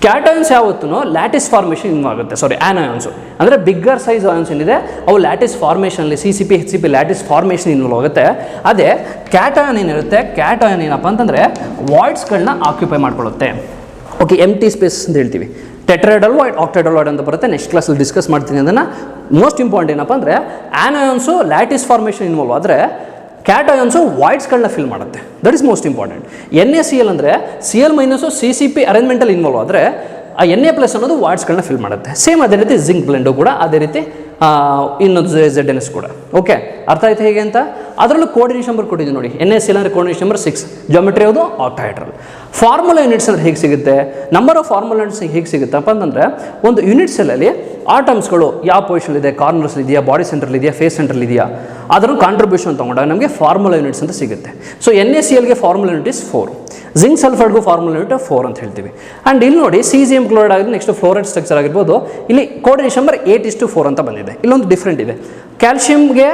ಕ್ಯಾಟಯಾನ್ಸ್ ಯಾವತ್ತೂ ಲ್ಯಾಟಿಸ್ ಫಾರ್ಮೇಷನ್ ಇನ್ವಾಲ್ವ್ ಆಗುತ್ತೆ. ಆನಯಾನ್ಸು ಅಂದರೆ ಬಿಗ್ಗರ್ ಸೈಜ್ ಅಯಾನ್ಸ್ ಏನಿದೆ ಅವು ಲ್ಯಾಟಿಸ್ ಫಾರ್ಮೇಷನಲ್ಲಿ CCP HCP lattice formation involve ಆಗುತ್ತೆ. ಅದೇ ಕ್ಯಾಟಯಾನ್ ಏನಿರುತ್ತೆ, ಕ್ಯಾಟಯಾನ್ ಏನಪ್ಪ ಅಂತಂದರೆ ವಾಯ್ಡ್ಸ್ಗಳನ್ನ ಆಕ್ಯುಪೈ ಮಾಡ್ಕೊಳ್ಳುತ್ತೆ. ಓಕೆ, ಎಂಟಿ ಸ್ಪೇಸ್ ಅಂತ ಹೇಳ್ತೀವಿ. ಟೆಟ್ರಾಹೆಡ್ರಲ್ ವಾಯ್ಡ್, ಆಕ್ಟಾಹೆಡ್ರಲ್ ವಾಯ್ಡ್ ಅಂತ ಬರುತ್ತೆ. ನೆಕ್ಸ್ಟ್ ಕ್ಲಾಸಲ್ಲಿ ಡಿಸ್ಕಸ್ ಮಾಡ್ತೀನಿ ಅದನ್ನು. ಮೋಸ್ಟ್ ಇಂಪಾರ್ಟೆಂಟ್ ಏನಪ್ಪ ಅಂದರೆ ಆನಯಾನ್ಸು ಲ್ಯಾಟಿಸ್ ಫಾರ್ಮೇಷನ್ ಇನ್ವಾಲ್ವ್ ಆದರೆ ಕ್ಯಾಟಯಾನ್ಸು ವಾಯ್ಡ್ಸ್ಗಳನ್ನ ಫಿಲ್ ಮಾಡುತ್ತೆ. That is most important. NaCl ಅಂದರೆ Cl- CCP ಅರೇಂಜ್ಮೆಂಟಲ್ಲಿ ಇನ್ವಾಲ್ವ್ ಆದರೆ ಆ Na+ ಅನ್ನೋದು ವಾಯ್ಡ್ಸ್ಗಳನ್ನ ಫಿಲ್ ಮಾಡುತ್ತೆ. ಸೇಮ್ ಅದೇ ರೀತಿ ಜಿಂಕ್ ಬ್ಲೆಂಡು ಕೂಡ ಅದೇ ರೀತಿ ಇನ್ನೊಂದು ZNS ಕೂಡ. ಓಕೆ, ಅರ್ಥ ಆಯ್ತು ಹೇಗೆ ಅಂತ. ಅದರಲ್ಲೂ ಕೋಆರ್ಡಿನೇಷನ್ ನಂಬರ್ ಕೊಟ್ಟಿದ್ದೀನಿ ನೋಡಿ. NaCl ಅಂದರೆ ಕೋಆರ್ಡಿನೇಷನ್ ನಂಬರ್ 6, ಜಾಮೆಟ್ರಿ ಯಾವುದು ಆಕ್ಟಾಹೈಡ್ರಲ್. ಫಾರ್ಮುಲಾ ಯೂನಿಟ್ಸ್ ಅಂದರೆ ಹೇಗೆ ಸಿಗುತ್ತೆ, ನಂಬರ್ ಆಫ್ ಫಾರ್ಮುಲಾ ಯೂನಿಟ್ಸ್ ಹೇಗೆ ಸಿಗುತ್ತಪ್ಪ ಅಂತಂದರೆ, ಒಂದು ಯೂನಿಟ್ ಸೆಲ್ಲಲ್ಲಿ ಆಟಮ್ಸ್ಗಳು ಯಾವ ಪೊಸಿಷನ್ ಇದೆ, ಕಾರ್ನರ್ಸ್ ಇದೆಯಾ, ಬಾಡಿ ಸೆಂಟ್ರಲ್ ಇದೆಯಾ, ಫೇಸ್ ಸೆಂಟ್ರಲ್ ಇದೆಯಾ, ಅದರ ಕಾಂಟ್ರಿಬ್ಯೂಷನ್ ತೊಗೊಂಡಾಗ ನಮಗೆ ಫಾರ್ಮುಲಾ ಯೂನಿಟ್ಸ್ ಅಂತ ಸಿಗುತ್ತೆ. ಸೊ NaClಗೆ ಫಾರ್ಮುಲಾ ಯೂನಿಟ್ ಇಸ್ 4, ಜಿಂಕ್ ಸಲ್ಫೈಡ್ಗೂ ಫಾರ್ಮುಲಾ ಯೂನಿಟ್ 4 ಅಂತ ಹೇಳ್ತೀವಿ. ಆ್ಯಂಡ್ ಇಲ್ಲಿ ನೋಡಿ ಸೀಸಿಯಂ ಕ್ಲೋರೈಡ್ ಆಗಿದೆ, ನೆಕ್ಸ್ಟ್ ಫ್ಲೋರೈಡ್ ಸ್ಟ್ರಕ್ಚರ್ ಆಗಿರ್ಬೋದು. ಇಲ್ಲಿ ಕೋಆರ್ಡಿನೇಷನ್ ನಂಬರ್ 8:4 ಅಂತ ಬಂದಿದೆ. ಇಲ್ಲೊಂದು ಡಿಫ್ರೆಂಟ್ ಇದೆ. ಕ್ಯಾಲ್ಶಿಯಂಗೆ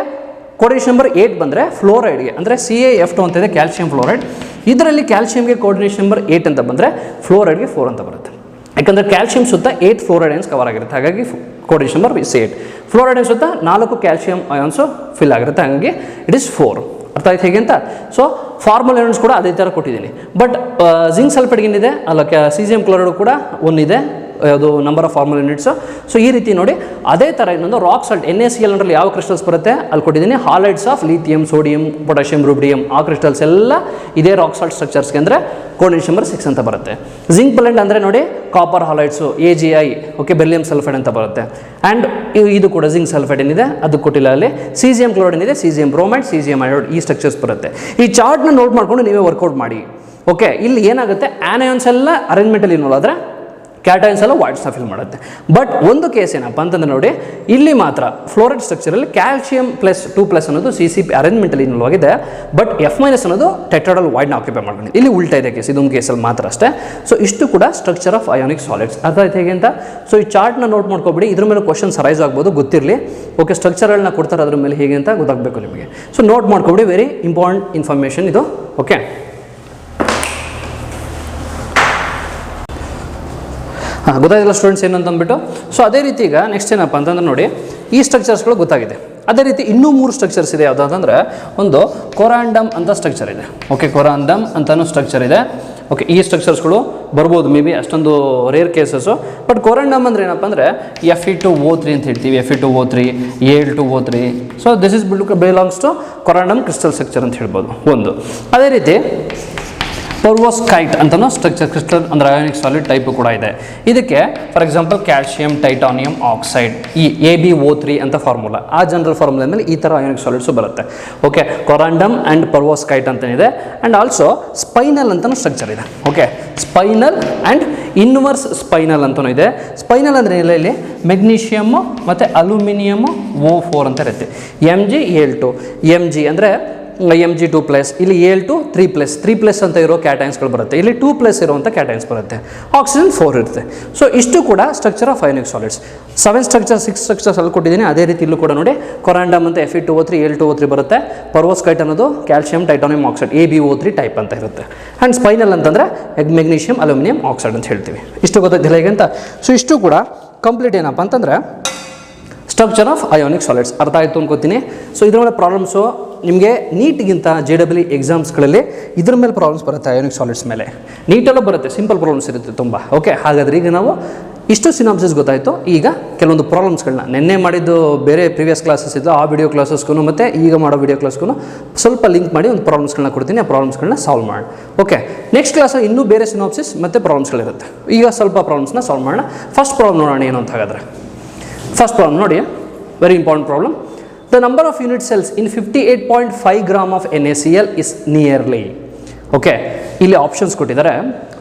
ಕೋಆರ್ಡಿನೇಷನ್ ನಂಬರ್ 8 ಬಂದರೆ ಫ್ಲೋರೈಡ್ಗೆ ಅಂದರೆ CaF2 ಅಂತ ಇದೆ ಕ್ಯಾಲ್ಶಿಯಂ ಫ್ಲೋರೈಡ್. ಇದರಲ್ಲಿ ಕ್ಯಾಲ್ಶಿಯಂಗೆ ಕೋಆರ್ಡಿನೇಷನ್ ನಂಬರ್ 8 ಅಂತ ಬಂದರೆ ಫ್ಲೋರೈಡ್ಗೆ 4 ಅಂತ ಬರುತ್ತೆ. ಯಾಕಂದರೆ ಕ್ಯಾಲ್ಶಿಯಂ ಸುತ್ತ 8 ಫ್ಲೋರೈಡ್ ಅಯಾನ್ಸ್ ಕವರ್ ಆಗಿರುತ್ತೆ, ಹಾಗಾಗಿ ಕೋಆರ್ಡಿನೇಷನ್ ನಂಬರ್ ಇಸ್ 8. ಫ್ಲೋರೈಡ್ ಸುತ್ತ 4 ಕ್ಯಾಲ್ಶಿಯಂ ಅಯಾನ್ಸು ಫಿಲ್ ಆಗಿರುತ್ತೆ, ಹಾಗಾಗಿ ಇಟ್ ಇಸ್ 4. ಅರ್ಥ ಆಯ್ತು ಹೇಗೆ ಅಂತ. ಸೊ ಫಾರ್ಮುಲಾ ಯೂನಿಟ್ಸ್ ಕೂಡ ಅದೇ ಥರ ಕೊಟ್ಟಿದ್ದೀನಿ. ಬಟ್ ಜಿಂಕ್ ಸಲ್ಫೈಡ್ಗೆ ಏನಿದೆ ಅಲ್ಲ, ಸೀಸಿಯಂ ಕ್ಲೋರೈಡ್ ಕೂಡ ಒಂದಿದೆ, ಅದು number of formula units. So ಈ ರೀತಿ ನೋಡಿ. ಅದೇ ಥರ ಇನ್ನೊಂದು ರಾಕ್ ಸಾಲ್ಟ್ NaCl ಅಂದ್ರಲ್ಲಿ ಯಾವ ಕ್ರಿಸ್ಟಲ್ಸ್ ಬರುತ್ತೆ ಅಲ್ಲಿ ಕೊಟ್ಟಿದ್ದೀನಿ, ಹಾಲೈಡ್ಸ್ ಆಫ್ ಲಿಥಿಯಂ, ಸೋಡಿಯಂ, ಪೊಟ್ಯಾಷಿಯಂ, ರೂಬಿಡಿಯಂ, ಆ ಕ್ರಿಸ್ಟಲ್ಸ್ ಎಲ್ಲ ಇದೇ ರಾಕ್ ಸಾಲ್ಟ್ ಸ್ಟ್ರಕ್ಚರ್ಸ್ಗೆ ಅಂದರೆ ಕೋಆರ್ಡಿನೇಷನ್ ನಂಬರ್ 6 ಅಂತ ಬರುತ್ತೆ. ಜಿಂಕ್ ಬ್ಲೆಂಡ್ ಅಂದರೆ ನೋಡಿ copper halides AgI, okay, beryllium sulphide ಅಂತ ಬರುತ್ತೆ. ಆ್ಯಂಡ್ ಇದು ಕೂಡ ಜಿಂಕ್ ಸಲ್ಫೈಡ್ ಏನಿದೆ ಅದು ಕೊಟ್ಟಿಲ್ಲ ಅಲ್ಲಿ. ಸೀಸಿಯಂ ಕ್ಲೋರೈಡ್ ಏನಿದೆ, ಸೀಸಿಯಂ ಬ್ರೋಮೈಡ್, ಸೀಸಿಯಂ ಅಯೋಡ್, ಈ ಸ್ಟ್ರಕ್ಚರ್ಸ್ ಬರುತ್ತೆ. ಈ ಚಾರ್ಟ್ನ ನೋಟ್ ಮಾಡ್ಕೊಂಡು ನೀವೇ ವರ್ಕೌಟ್ ಮಾಡಿ. ಓಕೆ, ಇಲ್ಲಿ ಏನಾಗುತ್ತೆ, ಆನಯಾನ್ಸ್ ಎಲ್ಲ ಅರೇಂಜ್ಮೆಂಟಲ್ಲಿ ನೋಡಿದ್ರೆ ಕ್ಯಾಟಯನ್ಸ್ ಎಲ್ಲ ವಾಯ್ಡ್ಸ್ನ ಫಿಲ್ ಮಾಡುತ್ತೆ. ಬಟ್ ಒಂದು ಕೇಸ್ ಏನಪ್ಪ ಅಂತಂದ್ರೆ ನೋಡಿ, ಇಲ್ಲಿ ಮಾತ್ರ ಫ್ಲೋರೈಡ್ ಸ್ಟ್ರಕ್ಚರಲ್ಲಿ ಕ್ಯಾಲ್ಶಿಯಂ +2+ ಅನ್ನೋದು CCP ಅರೇಂಜ್ಮೆಂಟಲ್ಲಿ ಇನ್ವಾಲ್ವ್ ಆಗಿದೆ. ಬಟ್ F- ಅನ್ನೋದು ಟೆಟ್ರಾಡಲ್ ವಾಯ್ಡ್ನ ಆಕ್ಯುಪೈ ಮಾಡ್ಕೊಂಡಿದೆ. ಇಲ್ಲಿ ಉಲ್ಟಾ ಇದೆ ಕೇಸ್, ಇದೊಂದು ಕೇಸಲ್ಲಿ ಮಾತ್ರ ಅಷ್ಟೇ. ಸೊ ಇಷ್ಟು ಕೂಡ ಸ್ಟ್ರಕ್ಚರ್ ಆಫ್ ಅಯಾನಿಕ್ ಸಾಲಿಡ್ಸ್. ಅರ್ಥ ಆಯ್ತು ಹೇಗೆ ಅಂತ. ಸೊ ಈ ಚಾರ್ಟ್ನ ನೋಟ್ ಮಾಡ್ಕೊಬಿಡಿ, ಇದ್ರ ಮೇಲೆ ಕ್ವಶನ್ಸ್ ಅರೈಸ್ ಆಗ್ಬೋದು, ಗೊತ್ತಿರಲಿ. ಓಕೆ, ಸ್ಟ್ರಕ್ಚರ್ಗಳನ್ನ ಕೊಡ್ತಾರೆ, ಅದ್ರ ಮೇಲೆ ಹೇಗೆ ಅಂತ ಗೊತ್ತಾಗಬೇಕು ನಿಮಗೆ. ಸೊ ನೋಟ್ ಮಾಡ್ಕೊಬಿಡಿ, ವೆರಿ ಇಂಪಾರ್ಟೆಂಟ್ ಇನ್ಫಾರ್ಮೇಷನ್ ಇದು. ಓಕೆ, ಗೊತ್ತಾಗಿಲ್ಲ ಸ್ಟೂಡೆಂಟ್ಸ್ ಏನು ಅಂತಂದ್ಬಿಟ್ಟು. ಸೊ ಅದೇ ರೀತಿ ಈಗ ನೆಕ್ಸ್ಟ್ ಏನಪ್ಪ ಅಂತಂದ್ರೆ ನೋಡಿ, ಈ ಸ್ಟ್ರಕ್ಚರ್ಸ್ಗಳು ಗೊತ್ತಾಗಿದೆ. ಅದೇ ರೀತಿ ಇನ್ನೂ 3 ಸ್ಟ್ರಕ್ಚರ್ಸ್ ಇದೆ. ಯಾವುದಂತಂದರೆ ಒಂದು ಕೊರಾಂಡಮ್ ಅಂತ ಸ್ಟ್ರಕ್ಚರ್ ಇದೆ. ಓಕೆ, ಕೊರಾಂಡಮ್ ಅಂತಲೂ ಸ್ಟ್ರಕ್ಚರ್ ಇದೆ. ಓಕೆ, ಈ ಸ್ಟ್ರಕ್ಚರ್ಸ್ಗಳು ಬರ್ಬೋದು, ಮೇ ಬಿ ಅಷ್ಟೊಂದು ರೇರ್ ಕೇಸಸ್ಸು. ಬಟ್ ಕೊರಾಂಡಮ್ ಅಂದರೆ ಏನಪ್ಪ ಅಂದರೆ Fe2O3 ಅಂತ ಹೇಳ್ತೀವಿ, Fe2O3, Al2O3. So this is belongs to corundum crystal structure ಅಂತ ಹೇಳ್ಬೋದು ಒಂದು. ಅದೇ ರೀತಿ ಪರ್ವೋಸ್ಕೈಟ್ ಅಂತಲೂ ಸ್ಟ್ರಕ್ಚರ್ ಕ್ರಿಸ್ಟಲ್ ಅಂದರೆ ಅಯಾನಿಕ್ ಸಾಲಿಡ್ ಟೈಪು ಕೂಡ ಇದೆ. ಇದಕ್ಕೆ for example calcium titanium oxide, ಈ AbO3 ಅಂತ ಫಾರ್ಮುಲಾ, ಆ ಜನರಲ್ ಫಾರ್ಮುಲಾ ಮೇಲೆ ಈ ಥರ ಅಯಾನಿಕ್ ಸಾಲಿಡ್ಸು ಬರುತ್ತೆ. ಓಕೆ, ಕೊರಾಂಡಮ್ ಆ್ಯಂಡ್ ಪರ್ವೋಸ್ಕೈಟ್ ಅಂತನಿದೆ. ಆ್ಯಂಡ್ ಆಲ್ಸೋ ಸ್ಪೈನಲ್ ಅಂತಲೂ ಸ್ಟ್ರಕ್ಚರ್ ಇದೆ. Okay, spinel and inverse spinel ಅಂತಲೂ ಇದೆ. ಸ್ಪೈನಲ್ ಅಂದರೆ ಇಲ್ಲಿ ಮೆಗ್ನೀಷಿಯಮ್ಮು ಮತ್ತು ಅಲ್ಯೂಮಿನಿಯಮು O4 ಅಂತ ಇರುತ್ತೆ. Mg Al2, Mg ಅಂದರೆ Mg2+, ಇಲ್ಲಿ Al2 3+ ಅಂತ ಇರೋ ಕ್ಯಾಟೈನ್ಸ್ಗಳು ಬರುತ್ತೆ. ಇಲ್ಲಿ 2+ ಇರುವಂಥ ಕ್ಯಾಟೈನ್ಸ್ ಬರುತ್ತೆ. ಆಕ್ಸಿಜನ್ 4 ಇರುತ್ತೆ. ಸೊ ಇಷ್ಟು ಕೂಡ structure of ionic solids. 6 structures ಅಲ್ಲಿ ಕೊಟ್ಟಿದ್ದೀನಿ. ಅದೇ ರೀತಿ ಇಲ್ಲೂ ಕೂಡ ನೋಡಿ, ಕೊರಾಂಡಮ್ ಅಂತ Fe2O3, Al2O3 ಬರುತ್ತೆ. ಪರ್ವೋಸ್ಕೈಟ್ ಅನ್ನೋದು calcium titanium oxide AbO3 type ಅಂತ ಇರುತ್ತೆ. ಆ್ಯಂಡ್ ಸ್ಪೈನಲ್ ಅಂತಂದರೆ ಮೆಗ್ನೀಷಿಯಂ ಅಲ್ಯೂಮಿನಿಯಂ ಆಕ್ಸೈಡ್ ಅಂತ ಹೇಳ್ತೀವಿ. ಇಷ್ಟು ಗೊತ್ತಾಗ್ತಿಲ್ಲ ಹೇಗೆ ಅಂತ. ಸೊ ಇಷ್ಟು ಕೂಡ ಕಂಪ್ಲೀಟ್ ಏನಪ್ಪ ಅಂತಂದರೆ ಸ್ಟ್ರಕ್ಚರ್ ಆಫ್ ಅಯಾನಿಕ್ ಸಾಲಿಡ್ಸ್. ಅರ್ಥ ಆಯಿತು ಅನ್ಕೋತೀನಿ. ಸೊ ಇದ್ರ ಮೇಲೆ ಪ್ರಾಬ್ಲಮ್ಸು ನಿಮಗೆ ನೀಟ್ಗಿಂತ JEE ಎಕ್ಸಾಮ್ಸ್ಗಳಲ್ಲಿ ಇದ್ರ ಮೇಲೆ ಪ್ರಾಬ್ಲಮ್ಸ್ ಬರುತ್ತೆ. ಅಯಾನಿಕ್ ಸಾಲಿಡ್ಸ್ ಮೇಲೆ ನೀಟಲ್ಲೂ ಬರುತ್ತೆ, ಸಿಂಪಲ್ ಪ್ರಾಬ್ಲಮ್ಸ್ ಇರುತ್ತೆ ತುಂಬ. ಓಕೆ, ಹಾಗಾದರೆ ಈಗ ನಾವು ಇಷ್ಟು ಸಿನಾಪ್ಸಿಸ್ ಗೊತ್ತಾಯಿತು. ಈಗ ಕೆಲವೊಂದು ಪ್ರಾಬ್ಲಮ್ಸ್ಗಳನ್ನ ನೆನ್ನೆ ಮಾಡಿದ್ದು ಬೇರೆ ಪ್ರೀವಿಯಸ್ ಕ್ಲಾಸಸ್ ಇದ್ದು ಆ ವಿಡಿಯೋ ಕ್ಲಾಸಸ್ಗೂ ಮತ್ತು ಈಗ ಮಾಡೋ ವಿಡಿಯೋ ಕ್ಲಾಸ್ಗೂ ಸ್ವಲ್ಪ ಲಿಂಕ್ ಮಾಡಿ ಒಂದು ಪ್ರಾಬ್ಲಮ್ಸ್ಗಳನ್ನ ಕೊಡ್ತೀನಿ. ಆ ಪ್ರಾಬ್ಲಮ್ಸ್ಗಳನ್ನ ಸಾಲ್ವ್ ಮಾಡಿ. ಓಕೆ, ನೆಕ್ಸ್ಟ್ ಕ್ಲಾಸಲ್ಲಿ ಇನ್ನೂ ಬೇರೆ ಸಿನಾಪ್ಸಿಸ್ ಮತ್ತು ಪ್ರಾಬ್ಲಮ್ಸ್ಗಳಿರುತ್ತೆ. ಈಗ ಸ್ವಲ್ಪ ಪ್ರಾಬ್ಲಮ್ಸ್ನ ಸಾಲ್ವ್ ಮಾಡೋಣ. ಫಸ್ಟ್ ಪ್ರಾಬ್ಲಮ್ ನೋಡೋಣ ಏನು ಅಂತ. ಹಾಗಾದರೆ ಫಸ್ಟ್ ಪ್ರಾಬ್ಲಮ್ ನೋಡಿ, very important problem. The number of unit cells in 58.5 gram of NaCl is nearly. Okay, ಇಲ್ಲಿ ಆಪ್ಷನ್ಸ್ ಕೊಟ್ಟಿದ್ದಾರೆ.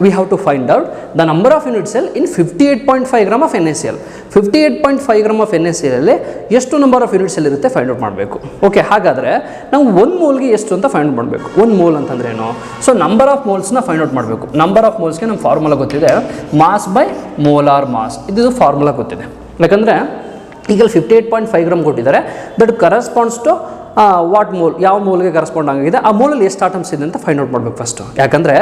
We have to find out the number of unit cell in 58.5 gram of NaCl. 58.5 gram of NaCl ಅಲ್ಲಿ ಎಷ್ಟು number of unit cell ಇರುತ್ತೆ find out ಮಾಡಬೇಕು. Okay, ಹಾಗಾದರೆ ನಾವು 1 ಮೋಲ್ಗೆ ಎಷ್ಟು ಅಂತ ಫೈಂಡ್ ಔಟ್ ಮಾಡಬೇಕು. 1 ಮೋಲ್ ಅಂತಂದ್ರೆ ಏನು? ಸೊ ನಂಬರ್ ಆಫ್ ಮೋಲ್ಸ್ನ ಫೈಂಡ್ ಔಟ್ ಮಾಡಬೇಕು. ನಂಬರ್ ಆಫ್ ಮೋಲ್ಸ್ಗೆ ನಮ್ಮ ಫಾರ್ಮುಲಾ ಗೊತ್ತಿದೆ, ಮಾಸ್ ಬೈ ಮೋಲಾರ್ ಮಾಸ್. ಇದು ಫಾರ್ಮುಲಾ ಗೊತ್ತಿದೆ. ಯಾಕಂದರೆ ಈಗ 58.5 ಗ್ರಾಮ್ ಕೊಟ್ಟಿದ್ದಾರೆ. That corresponds to what mole, ಯಾವ ಮೋಲ್ಗೆ ಕರೆಸ್ಪಾಂಡ್ ಆಗಿದೆ, ಆ ಮೋಲಲ್ಲಿ ಎಷ್ಟು ಆಟಮ್ಸ್ ಇದೆ ಅಂತ ಫೈಂಡ್ ಔಟ್ ಮಾಡಬೇಕು ಫಸ್ಟು. ಯಾಕಂದರೆ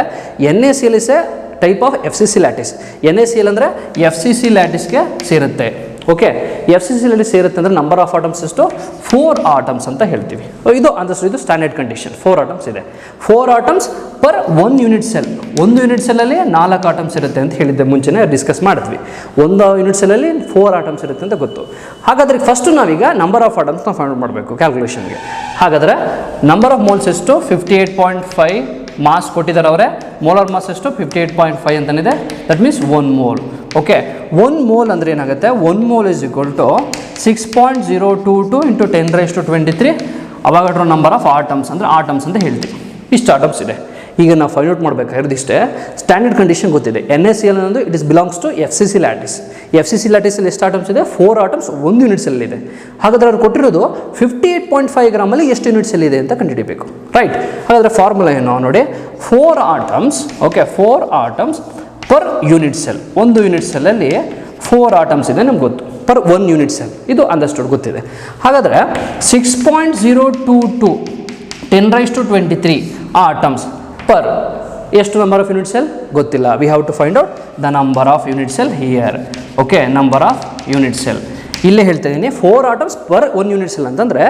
NaCl is A type of FCC lattice. NaCl ಅಂದರೆ FCC ಲ್ಯಾಟಿಸ್ಗೆ ಸೇರುತ್ತೆ. ಓಕೆ, FCC ಲ್ಯಾಟಿಸ್ ಸೇರುತ್ತೆ ಅಂದರೆ ನಂಬರ್ ಆಫ್ ಆಟಮ್ಸ್ ಎಷ್ಟು? 4 ಆಟಮ್ಸ್ ಅಂತ ಹೇಳ್ತೀವಿ. ಇದು ಅಂದಷ್ಟು ಇದು ಸ್ಟ್ಯಾಂಡರ್ಡ್ ಕಂಡೀಷನ್. 4 ಆಟಮ್ಸ್ ಇದೆ. 4 atoms per 1 unit cell. 1 unit ಸೆಲ್ಲಲ್ಲಿ 4 ಆಟಮ್ಸ್ ಇರುತ್ತೆ ಅಂತ ಹೇಳಿದ್ದೆ, ಮುಂಚೆನೇ ಡಿಸ್ಕಸ್ ಮಾಡಿದ್ವಿ. 1 ಯೂನಿಟ್ ಸೆಲ್ಲಲ್ಲಿ 4 ಆಟಮ್ಸ್ ಇರುತ್ತೆ ಅಂತ ಗೊತ್ತು. ಹಾಗಾದರೆ ಫಸ್ಟು ನಾವೀಗ ನಂಬರ್ ಆಫ್ ಆಟಮ್ಸ್ನ ಫೈಂಡ್ ಔಟ್ ಮಾಡಬೇಕು ಕ್ಯಾಲ್ಕುಲೇಷನ್ಗೆ. ಹಾಗಾದರೆ ನಂಬರ್ ಆಫ್ ಮೋಲ್ಸ್ ಎಷ್ಟು? 58.5. ಮಾಸ್ ಕೊಟ್ಟಿದ್ದಾರೆ ಅವರೇ. ಮೋಲಾರ್ ಮಾಸ್ ಎಷ್ಟು? 58.5 ಅಂತನಿದೆ. That means 1 mole. Okay 1 mole ಅಂದರೆ ಏನಾಗುತ್ತೆ 1 mole is equal to 6.022 into 10⁻23 Avogadro number of atoms ಅಂದರೆ ಆಟಮ್ಸ್ ಅಂತ ಹೇಳ್ತೀವಿ. ಇಷ್ಟು ಆಟಮ್ಸ್ ಇದೆ. ಈಗ ನಾವು ಫೈಂಡ್ ಔಟ್ ಮಾಡಬೇಕಾಗಿರೋದು ಇಷ್ಟೇ. ಸ್ಟ್ಯಾಂಡರ್ಡ್ ಕಂಡೀಷನ್ ಗೊತ್ತಿದೆ. NaCl ಅನ್ನೋದು it is belongs to FCC lattice. FCC ಲ್ಯಾಟಿಸಲ್ಲಿ ಎಷ್ಟು ಆಟಮ್ಸ್ ಇದೆ 4 ಆಟಮ್ಸ್ 1 ಯೂನಿಟ್ ಸೆಲ್ ಇದೆ. ಹಾಗಾದರೆ ಅವ್ರು ಕೊಟ್ಟಿರೋದು 58.5 ಗ್ರಾಮಲ್ಲಿ ಎಷ್ಟು ಯೂನಿಟ್ ಸೆಲ್ ಇದೆ ಅಂತ ಕಂಡುಹಿಡಿಯಬೇಕು. ರೈಟ್. ಹಾಗಾದರೆ ಫಾರ್ಮುಲಾ ಏನು ನೋಡಿ, 4 atoms okay 4 atoms per unit cell. ಒಂದು ಯೂನಿಟ್ ಸೆಲ್ಲಲ್ಲಿ 4 ಆಟಮ್ಸ್ ಇದೆ ನಮ್ಗೆ ಗೊತ್ತು, ಪರ್ 1 ಯೂನಿಟ್ ಸೆಲ್. ಇದು ಅಂಡರ್ಸ್ಟುಡ್ ಗೊತ್ತಿದೆ. ಹಾಗಾದರೆ 6.022 10⁻23 ಆಟಮ್ಸ್ ಪರ್ ಎಷ್ಟು ನಂಬರ್ ಆಫ್ ಯೂನಿಟ್ ಸೆಲ್ ಗೊತ್ತಿಲ್ಲ. We have to find out the number of unit cell here. Okay, number of unit cell ಇಲ್ಲೇ ಹೇಳ್ತಾ ಇದ್ದೀನಿ. 4 ಆಟಮ್ಸ್ ಪರ್ 1 ಯೂನಿಟ್ ಸೆಲ್ ಅಂತಂದರೆ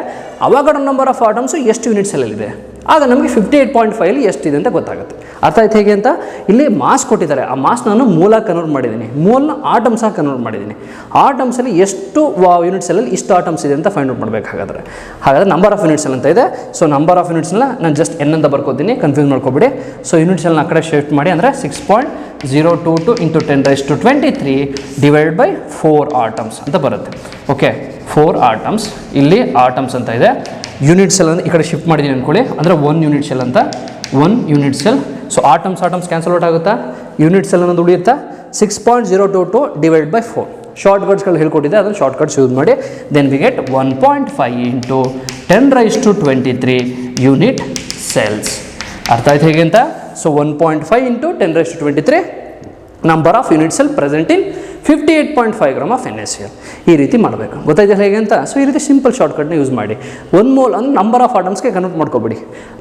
ಅವಗಾಡ್ರೋ ನಂಬರ್ ಆಫ್ ಆಟಮ್ಸು ಎಷ್ಟು ಯೂನಿಟ್ ಸೆಲ್ಲಲ್ಲಿದೆ, ಆಗ ನಮಗೆ 58.5 ಎಷ್ಟಿದೆ ಅಂತ ಗೊತ್ತಾಗುತ್ತೆ. ಅರ್ಥ ಆಯ್ತು ಹೇಗೆ ಅಂತ? ಇಲ್ಲಿ ಮಾಸ್ ಕೊಟ್ಟಿದ್ದಾರೆ, ಆ ಮಾಸ್ ನಾನು ಮೂಲ ಕನ್ವರ್ಟ್ ಮಾಡಿದ್ದೀನಿ, ಮೂಲನ ಆಟಮ್ಸ್ ಆಗಿ ಕನ್ವರ್ಟ್ ಮಾಡಿದ್ದೀನಿ. ಆಟಮ್ಸಲ್ಲಿ ಎಷ್ಟು ಯೂನಿಟ್ ಸೆಲ್ಲಲ್ಲಿ ಇಷ್ಟು ಆಟಮ್ಸ್ ಇದೆ ಅಂತ ಫೈಂಡ್ ಔಟ್ ಮಾಡಬೇಕಾಗಾದ್ರೆ. ಹಾಗಾದರೆ ನಂಬರ್ ಆಫ್ ಯೂನಿಟ್ ಸೆಲ್ ಅಂತ ಇದೆ. ಸೊ ನಂಬರ್ ಆಫ್ ಯೂನಿಟ್ಸ್ನ ನಾನು ಜಸ್ಟ್ ಎನ್ ಅಂತ ಬರ್ಕೋತೀನಿ, ಕನ್ಫ್ಯೂಸ್ ಮಾಡ್ಕೊಬಿಡಿ. ಸೊ ಯೂನಿಟ್ ಸೆಲ್ನ ಆ ಕಡೆ ಶಿಫ್ಟ್ ಮಾಡಿ ಅಂದರೆ 6.022 ಇಂಟು 10⁻23 ಡಿವೈಡ್ ಬೈ 4 ಆಟಮ್ಸ್ ಅಂತ ಬರುತ್ತೆ. ಓಕೆ, 4 ಆಟಮ್ಸ್ ಇಲ್ಲಿ ಆಟಮ್ಸ್ ಅಂತ ಇದೆ. ಯೂನಿಟ್ ಸೆಲ್ ಅಂದರೆ ಈ ಕಡೆ ಶಿಫ್ಟ್ ಮಾಡಿದ್ದೀನಿ ಅಂದ್ಕೊಳ್ಳಿ, ಅಂದರೆ 1 ಯೂನಿಟ್ ಸೆಲ್ ಅಂತ 1 unit cell. So atoms cancel out ಆಗುತ್ತಾ, ಯೂನಿಟ್ ಸೆಲ್ ಅನ್ನೋದು ಉಳಿಯುತ್ತಾ 6.022 ಡಿವೈಡ್ ಬೈ 4. ಶಾರ್ಟ್ ಕಟ್ಸ್ಗಳು ಹೇಳ್ಕೊಟ್ಟಿದೆ, ಅದನ್ನು ಶಾರ್ಟ್ ಕಟ್ಸ್ ಯೂಸ್ ಮಾಡಿ. Then we get 1.5 into 10⁻23 unit cells. ಅರ್ಥ ಆಯ್ತು ಹೇಗೆ ಅಂತ? So 1.5 into 10⁻23 number of unit cell present in 58.5 gram of NaCl. ಈ ರೀತಿ ಮಾಡಬೇಕು. ಗೊತ್ತಾಯ್ತು ಹೇಗೆ ಅಂತ? ಸೊ ಈ ರೀತಿ ಸಿಂಪಲ್ ಶಾರ್ಟ್ಕಟ್ನ ಯೂಸ್ ಮಾಡಿ. 1 ಮೋಲ್ ಅಂದರೆ ನಂಬರ್ ಆಫ್ ಆಟಮ್ಸ್ಗೆ ಕನ್ವರ್ಟ್ ಮಾಡ್ಕೊಬಿಡಿ.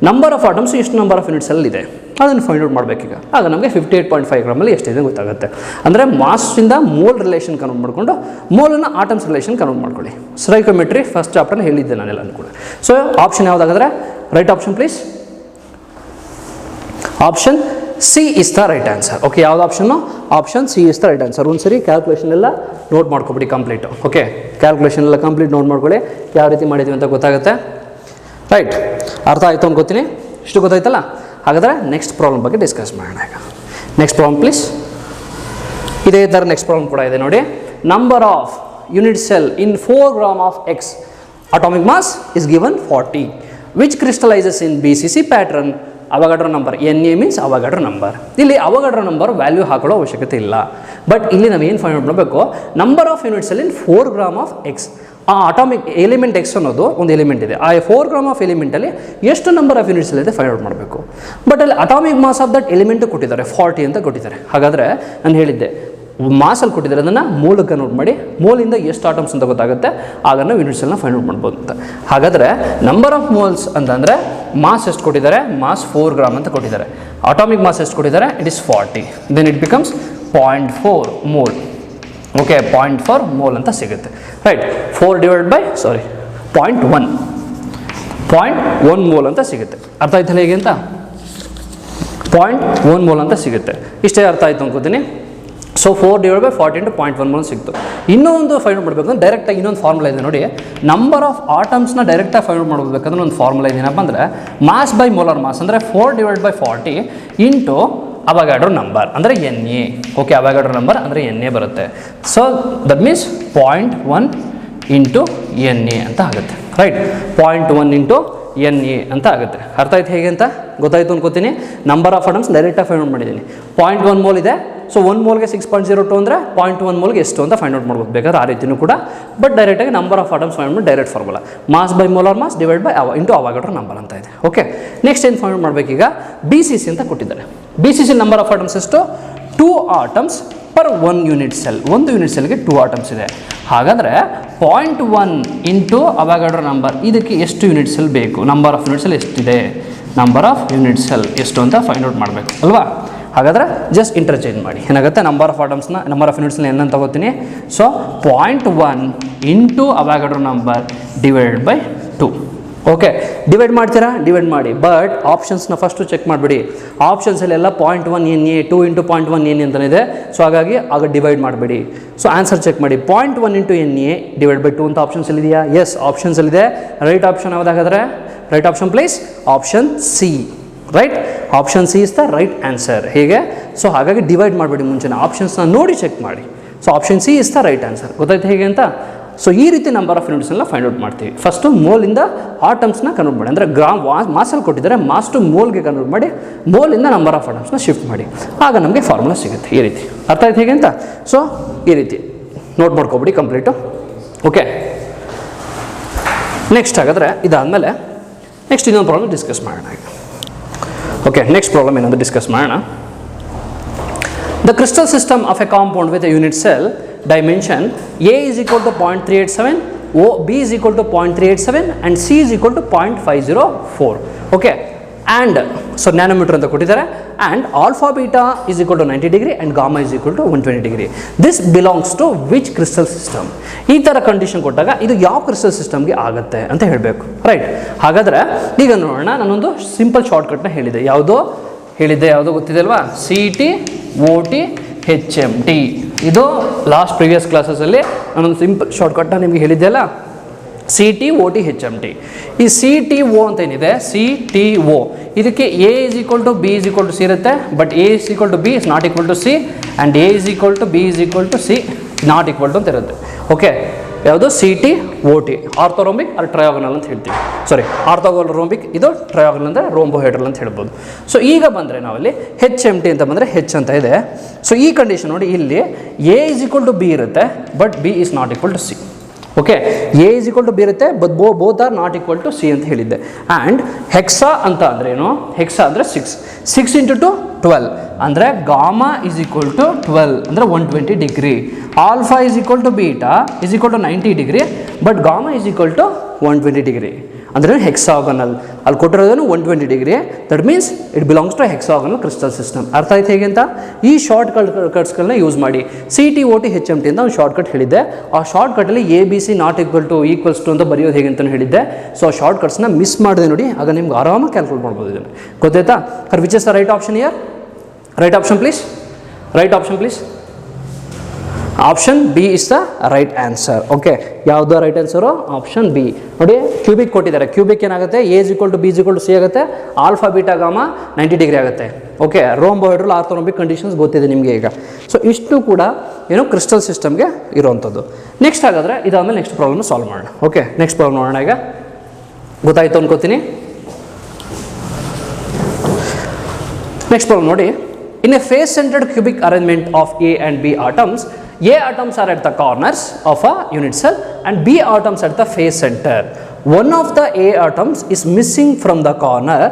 ನಂಬರ್ ಆಫ್ ಆಟಮ್ಸ್ ಎಷ್ಟು ನಂಬರ್ ಆಫ್ ಯೂನಿಟ್ ಸೆಲ್ ಇದೆ ಅದನ್ನು ಫೈಂಡ್ ಔಟ್ ಮಾಡಬೇಕೀಗ. ಆಗ ನಮಗೆ 58.5 ಗ್ರಾಮಲ್ಲಿ ಎಷ್ಟಿದೆ ಗೊತ್ತಾಗುತ್ತೆ. ಅಂದರೆ ಮಾಸ್ಸಿಂದ ಮೋಲ್ ರಿಲೇಷನ್ ಕನ್ವರ್ಟ್ ಮಾಡಿಕೊಂಡು ಮೋಲನ್ನು ಆಟಮ್ಸ್ ರಿಲೇಷನ್ ಕನ್ವರ್ಟ್ ಮಾಡ್ಕೊಳ್ಳಿ. ಸ್ಟೈಕೋಮೆಟ್ರಿ ಫಸ್ಟ್ ಚಾಪ್ಟರ್ನ ಹೇಳಿದ್ದೆ ನಾನೆಲ್ಲ ಕೂಡ. ಸೊ ಆಪ್ಷನ್ ಯಾವುದಾಗಿದ್ರೆ right option please. Option C is the right answer. Okay, ಯಾವ್ದು ಆಪ್ಷನ್ನು? Option C is the right answer. ಒಂದು ಸರಿ ಕ್ಯಾಲ್ಕುಲೇಷನ್ ಎಲ್ಲ ನೋಟ್ ಮಾಡ್ಕೊಬಿಡಿ ಕಂಪ್ಲೀಟು. ಓಕೆ, ಕ್ಯಾಲ್ಕುಲೇಷನ್ ಎಲ್ಲ ಕಂಪ್ಲೀಟ್ ನೋಟ್ ಮಾಡ್ಕೊಳ್ಳಿ, ಯಾವ ರೀತಿ ಮಾಡಿದ್ದೀವಿ ಅಂತ ಗೊತ್ತಾಗುತ್ತೆ. ರೈಟ್, ಅರ್ಥ ಆಯಿತು ಅನ್ಕೋತೀನಿ. ಇಷ್ಟು ಗೊತ್ತಾಯ್ತಲ್ಲ? ಹಾಗಾದರೆ ನೆಕ್ಸ್ಟ್ ಪ್ರಾಬ್ಲಮ್ ಬಗ್ಗೆ ಡಿಸ್ಕಸ್ ಮಾಡೋಣ. ಈಗ ನೆಕ್ಸ್ಟ್ ಪ್ರಾಬ್ಲಮ್ ಪ್ಲೀಸ್. ಇದೇ ಥರ ನೆಕ್ಸ್ಟ್ ಪ್ರಾಬ್ಲಮ್ ಕೂಡ ಇದೆ ನೋಡಿ. Number of unit cell in 4 gram of X atomic mass is given 40 which crystallises in BCC pattern. Avogadro number Na means Avogadro number. ಇಲ್ಲಿ Avogadro number value ಹಾಕೊಳ್ಳೋ ಅವಶ್ಯಕತೆ ಇಲ್ಲ. But ಇಲ್ಲಿ ನಾವು ಏನು ಫೈಂಡ್ ಔಟ್ ಮಾಡಬೇಕು, ನಂಬರ್ ಆಫ್ ಯೂನಿಟ್ಸ್ ಅಲ್ಲಿ 4 gram of X. ಆ atomic element X ಅನ್ನೋದು ಒಂದು ಎಲಿಮೆಂಟ್ ಇದೆ. ಆ 4 ಗ್ರಾಮ್ ಆಫ್ ಎಲಿಮೆಂಟಲ್ಲಿ ಎಷ್ಟು ನಂಬರ್ ಆಫ್ ಯೂನಿಟ್ಸ್ ಇದೆ ಫೈಂಡ್ ಔಟ್ ಮಾಡಬೇಕು. ಬಟ್ ಅಲ್ಲಿ atomic mass of that element ಕೊಟ್ಟಿದ್ದಾರೆ 40 ಅಂತ ಕೊಟ್ಟಿದ್ದಾರೆ. ಹಾಗಾದರೆ ನಾನು ಹೇಳಿದ್ದೆ ಮಾಸಲ್ಲಿ ಕೊಟ್ಟಿದ್ದಾರೆ, ಅದನ್ನು ಮೂಲಕ್ಕೆ ನೋಟ್ ಮಾಡಿ ಮೋಲಿಂದ ಎಷ್ಟು ಆಟಮ್ಸ್ ಅಂತ ಗೊತ್ತಾಗುತ್ತೆ, ಆಗ ನಾವು ಯೂನಿಟ್ಸೆಲ್ನ ಫೈಂಡ್ ಔಟ್ ಮಾಡ್ಬೋದು ಅಂತ. ಹಾಗಾದರೆ ನಂಬರ್ ಆಫ್ ಮೋಲ್ಸ್ ಅಂತಂದರೆ ಮಾಸ್ ಎಷ್ಟು ಕೊಟ್ಟಿದ್ದಾರೆ, ಮಾಸ್ 4 ಗ್ರಾಮ್ ಅಂತ ಕೊಟ್ಟಿದ್ದಾರೆ. ಅಟಾಮಿಕ್ ಮಾಸ್ ಎಷ್ಟು ಕೊಟ್ಟಿದ್ದಾರೆ, it is 40. Then it becomes 0.4 mole. Okay, 0.4 mole ಅಂತ ಸಿಗುತ್ತೆ. ರೈಟ್, 4 ಡಿವೈಡ್ ಬೈ 0.1 ಮೋಲ್ ಅಂತ ಸಿಗುತ್ತೆ. ಅರ್ಥ ಆಯ್ತಲ್ಲ ಹೇಗೆ ಅಂತ? 0.1 ಮೋಲ್ ಅಂತ ಸಿಗುತ್ತೆ. ಇಷ್ಟೇ ಅರ್ಥ ಆಯಿತು ಅನ್ಕೋತೀನಿ. So 4 divide by 40 into 0.1 mole ಸಿಕ್ತು. ಇನ್ನೂ ಒಂದು ಫೈಂಡ್ ಔಟ್ ಮಾಡಬೇಕು ಅಂದ್ರೆ ಡೈರೆಕ್ಟಾಗಿ ಇನ್ನೊಂದು ಫಾರ್ಮುಲಾ ಇದೆ ನೋಡಿ. ನಂಬರ್ ಆಫ್ ಆಟಮ್ಸ್ನ ಡೈರೆಕ್ಟಾಗಿ ಫೈಂಡ್ ಔಟ್ ಮಾಡಬೇಕಂದ್ರೆ ಒಂದು ಫಾರ್ಮುಲಾ ಇದೇನಪ್ಪ ಅಂದರೆ ಮಾಸ್ ಬೈ ಮೋಲಾರ್ ಮಾಸ್ ಅಂದರೆ 4 divide by 40 into Avogadro number ಅಂದರೆ Na. ಓಕೆ, ಅವಗಾಡ್ರೋ ನಂಬರ್ ಅಂದರೆ Na ಬರುತ್ತೆ. So that means 0.1 into Na ಅಂತ ಆಗುತ್ತೆ. ರೈಟ್, 0.1 ಇಂಟು Na ಅಂತ ಆಗುತ್ತೆ. ಅರ್ಥ ಆಯ್ತು ಹೇಗೆ ಅಂತ? ಗೊತ್ತಾಯ್ತು ಅನ್ಕೋತೀನಿ. ನಂಬರ್ ಆಫ್ ಆಟಮ್ಸ್ ಡೈರೆಕ್ಟಾಗಿ ಫೈಂಡ್ ಔಟ್ ಮಾಡಿದ್ದೀನಿ. 0.1 ಮೋಲ್ ಇದೆ. ಸೊ 1 ಮೋಲ್ಗೆ 6.02 ಅಂದರೆ 0.1 ಮೋಲ್ಗೆ ಎಷ್ಟು ಅಂತ ಫೈಂಡ್ ಔಟ್ ಮಾಡ್ಬೋದು ಬೇಕಾದ್ರೆ ಆ ರೀತಿಯೂ ಕೂಡ. ಬಟ್ ಡೈರೆಕ್ಟಾಗಿ ನಂಬರ್ ಆಫ್ ಆಟಮ್ಸ್ ಫೈಂಡ್ ಮಾಡಿ direct formula mass by molar mass divide by into Avogadro number ಅಂತ ಇದೆ. ಓಕೆ, ನೆಕ್ಸ್ಟ್ ಏನು ಫೈಂಡ್ ಔಟ್ ಮಾಡಬೇಕೀಗ, BCC ಅಂತ ಕೊಟ್ಟಿದ್ದಾರೆ. BCC ನಂಬರ್ ಆಫ್ ಆಟಮ್ಸ್ ಎಷ್ಟು? 2 ಆಟಮ್ಸ್ ಪರ್ 1 ಯೂನಿಟ್ ಸೆಲ್. ಒಂದು ಯೂನಿಟ್ ಸೆಲ್ಗೆ 2 ಆಟಮ್ಸ್ ಇದೆ. ಹಾಗಾದರೆ 0.1 ಇಂಟು ಅವಗಾಡ್ರೋ ನಂಬರ್ ಇದಕ್ಕೆ ಎಷ್ಟು ಯೂನಿಟ್ ಸೆಲ್ ಬೇಕು, ನಂಬರ್ ಆಫ್ ಯೂನಿಟ್ ಸೆಲ್ ಎಷ್ಟಿದೆ, ನಂಬರ್ ಆಫ್ ಯೂನಿಟ್ ಸೆಲ್ ಎಷ್ಟು ಅಂತ ಫೈಂಡ್ ಔಟ್ ಮಾಡಬೇಕು ಅಲ್ವಾ. ಹಾಗಾದರೆ ಜಸ್ಟ್ ಇಂಟರ್ಚೇಂಜ್ ಮಾಡಿ ಏನಾಗುತ್ತೆ, ನಂಬರ್ ಆಫ್ ಆಟಮ್ಸ್ನ ನಂಬರ್ ಆಫ್ ಯೂನಿಟ್ಸ್ನ ಏನಂತ ತಗೋತೀನಿ. So 0.1 into Avogadro number divide by 2. Okay, divide ಮಾಡ್ತೀರಾ, ಡಿವೈಡ್ ಮಾಡಿ. ಬಟ್ ಆಪ್ಷನ್ಸ್ನ ಫಸ್ಟು ಚೆಕ್ ಮಾಡಿಬಿಡಿ. ಆಪ್ಷನ್ಸಲ್ಲೆಲ್ಲ 0.1 Na 2 ಇಂಟು 0.1 Na ಅಂತಲೇ ಇದೆ. ಸೊ ಹಾಗಾಗಿ ಆಗ ಡಿವೈಡ್ ಮಾಡಬೇಡಿ. ಸೊ ಆನ್ಸರ್ ಚೆಕ್ ಮಾಡಿ. 0.1 ಇಂಟು Na ಡಿವೈಡ್ ಬೈ 2 ಅಂತ ಆಪ್ಷನ್ಸಲ್ಲಿ ಇದೆಯಾ? ಎಸ್, ಆಪ್ಷನ್ಸಲ್ಲಿದೆ. ರೈಟ್ ಆಪ್ಷನ್ ಯಾವುದಾಗಾದ್ರೆ? Right option please. Option C. Right. Option C is the right answer. ಹೇಗೆ? ಸೊ ಹಾಗಾಗಿ ಡಿವೈಡ್ ಮಾಡಬೇಡಿ, ಮುಂಚೆನೇ ಆಪ್ಷನ್ಸ್ನ ನೋಡಿ ಚೆಕ್ ಮಾಡಿ. So option C is the right answer. ಗೊತ್ತಾಯ್ತು ಹೇಗೆ ಅಂತ? ಸೊ ಈ ರೀತಿ ನಂಬರ್ ಆಫ್ ಯೂನಿಟ್ಸ್ನೆಲ್ಲ ಫೈಂಡ್ ಔಟ್ ಮಾಡ್ತೀವಿ. ಫಸ್ಟು ಮೋಲಿಂದ ಆಟಮ್ಸ್ನ ಕನ್ವರ್ಟ್ ಮಾಡಿ, ಅಂದರೆ ಗ್ರಾಮ್ ಮಾಸಲ್ಲಿ ಕೊಟ್ಟಿದ್ದಾರೆ, ಮಾಸ್ ಟು ಮೋಲ್ಗೆ ಕನ್ವರ್ಟ್ ಮಾಡಿ ಮೋಲಿಂದ ನಂಬರ್ ಆಫ್ ಆಟಮ್ಸ್ನ ಶಿಫ್ಟ್ ಮಾಡಿ, ಆಗ ನಮಗೆ ಫಾರ್ಮುಲಾ ಸಿಗುತ್ತೆ. ಈ ರೀತಿ ಅರ್ಥ ಆಯ್ತು ಹೇಗೆ ಅಂತ? ಸೊ ಈ ರೀತಿ ನೋಟ್ ಮಾಡ್ಕೊಬಿಡಿ ಕಂಪ್ಲೀಟು. ಓಕೆ, ನೆಕ್ಸ್ಟ್ ಹಾಗಾದರೆ ಇದಾದಮೇಲೆ ನೆಕ್ಸ್ಟ್ ಇನ್ನೊಂದು ಪ್ರಾಬ್ಲಮ್ ಡಿಸ್ಕಸ್ ಮಾಡೋಣ. ಓಕೆ, ನೆಕ್ಸ್ಟ್ ಪ್ರಾಬ್ಲಮ್ ಏನಂತ ಡಿಸ್ಕಸ್ ಮಾಡೋಣ. The crystal system of a compound with a unit cell dimension A is equal to 0.387, B is equal to 0.387 and C is equal to 0.504. Okay, and so nanometer ಅಂತ ಕೊಟ್ಟಿದ್ದಾರೆ, and alpha beta is equal to 90 degree and gamma is equal to 120 degree. This belongs to which crystal system? ಈ ಥರ condition ಕೊಟ್ಟಾಗ ಇದು ಯಾವ crystal ಸಿಸ್ಟಮ್ಗೆ ಆಗುತ್ತೆ ಅಂತ ಹೇಳಬೇಕು, ರೈಟ್? ಹಾಗಾದರೆ ಈಗ ನೋಡೋಣ. ನಾನೊಂದು ಸಿಂಪಲ್ ಶಾರ್ಟ್ಕಟ್ನ ಹೇಳಿದೆ. ಯಾವುದೋ ಗೊತ್ತಿದೆ ಅಲ್ವಾ? CT OT HMT. ಇದು ಲಾಸ್ಟ್ ಪ್ರೀವಿಯಸ್ ಕ್ಲಾಸಸಲ್ಲಿ ನಾನೊಂದು ಸಿಂಪಲ್ ಶಾರ್ಟ್ಕಟ್ನ ನಿಮಗೆ ಹೇಳಿದ್ದೆ ಅಲ್ಲ, CT OT HMT. ಈ CTO ಅಂತ ಏನಿದೆ, CTO, ಇದಕ್ಕೆ A is equal to B is equal to C ಇರುತ್ತೆ, but A is equal to B is not equal to C and A is equal to B is equal to C not equal to ಅಂತ ಇರುತ್ತೆ. Okay, ಯಾವುದು? CT OT, ಆರ್ಥೋರೋಂಬಿಕ್ R ಟ್ರಯಾಗೋನಲ್ ಅಂತ ಹೇಳ್ತೀವಿ. ಸಾರಿ, ಆರ್ಥೋರೋಂಬಿಕ್, ಇದು ಟ್ರಯಾಗೋನಲ್ ಅಂದರೆ ರೋಂಬೋಹೆಡ್ರಲ್ ಅಂತ ಹೇಳ್ಬೋದು. ಸೊ ಈಗ ಬಂದರೆ ನಾವಲ್ಲಿ HMT ಅಂತ ಬಂದರೆ H ಅಂತ ಇದೆ. ಸೊ ಈ ಕಂಡೀಷನ್ ನೋಡಿ, ಇಲ್ಲಿ A is equal to B ಇರುತ್ತೆ, but B is not equal to C. Okay, A is equal to B ಇರುತ್ತೆ, but both are not equal to C ಅಂತ ಹೇಳಿದ್ದೆ. ಆ್ಯಂಡ್ ಹೆಕ್ಸಾ ಅಂತ ಅಂದರೆ ಏನು? ಹೆಕ್ಸಾ ಅಂದರೆ 6 ಇಂಟು 2 12, ಅಂದರೆ ಗಾಮಾ ಈಸ್ ಈಕ್ವಲ್ ಟು 12 ಅಂದರೆ 120 degree. Alpha is equal to beta is equal to 90 degree, but gamma is equal to 120 degree. ಅಂದರೆ hexagonal, ಅಲ್ಲಿ ಕೊಟ್ಟಿರೋದನ್ನು 120 degree. That means it belongs to hexagonal crystal system. ಅರ್ಥ ಆಯ್ತು ಹೇಗೆ ಅಂತ? ಈ ಶಾರ್ಟ್ ಕಟ್ಸ್ಗಳನ್ನ ಯೂಸ್ ಮಾಡಿ CT OT HMT ಅಂತ ಒಂದು ಶಾರ್ಟ್ ಕಟ್ ಹೇಳಿದ್ದೆ. ಆ ಶಾರ್ಟ್ ಕಟ್ಟಲ್ಲಿ ABC ನಾಟ್ ಈಕ್ವಲ್ಸ್ ಟು ಅಂತ ಬರೆಯೋದು ಹೇಗೆ ಅಂತ ಹೇಳಿದ್ದೆ. ಸೊ ಆ ಶಾರ್ಟ್ ಕಟ್ಸ್ನ ಮಿಸ್ ಮಾಡಿದೆ ನೋಡಿ, ಆಗ ನಿಮ್ಗೆ ಆರಾಮಾಗಿ ಕ್ಯಾಲ್ಕುಲೇಟ್ ಮಾಡ್ಬೋದು. ಇದನ್ನು ಗೊತ್ತಾಯ್ತಾ? Which is the right option year? Right option please. Right option please. Option B is the right answer. Okay, ಯಾವುದು ರೈಟ್ ಆನ್ಸರು? Option B. ನೋಡಿ, ಕ್ಯೂಬಿಕ್ ಕೊಟ್ಟಿದ್ದಾರೆ. ಕ್ಯೂಬಿಕ್ ಏನಾಗುತ್ತೆ? A is equal to B is equal to C ಆಗುತ್ತೆ, alpha beta gamma 90 degree ಆಗುತ್ತೆ. Okay, ರೋಂಬೋಹೆಡ್ರಲ್ ಆರ್ಥೋರೋಂಬಿಕ್ conditions ಗೊತ್ತಿದೆ ನಿಮಗೆ ಈಗ. So ಇಷ್ಟು ಕೂಡ ಏನು ಕ್ರಿಸ್ಟಲ್ ಸಿಸ್ಟಮ್ಗೆ ಇರುವಂಥದ್ದು. ನೆಕ್ಸ್ಟ್ ಹಾಗಾದರೆ ಇದಾದಮೇಲೆ ನೆಕ್ಸ್ಟ್ ಪ್ರಾಬ್ಲಮ್ನ ಸಾಲ್ವ್ ಮಾಡೋಣ. ಓಕೆ, ನೆಕ್ಸ್ಟ್ ಪ್ರಾಬ್ಲಮ್ ನೋಡೋಣ. ಈಗ ಗೊತ್ತಾಯಿತು ಅನ್ಕೋತೀನಿ. ನೆಕ್ಸ್ಟ್ ಪ್ರಾಬ್ಲಮ್ ನೋಡಿ. In a face-centered cubic arrangement of A and B atoms, A atoms are at the corners of a unit cell and B atoms at the face center. One of the A atoms is missing from the corner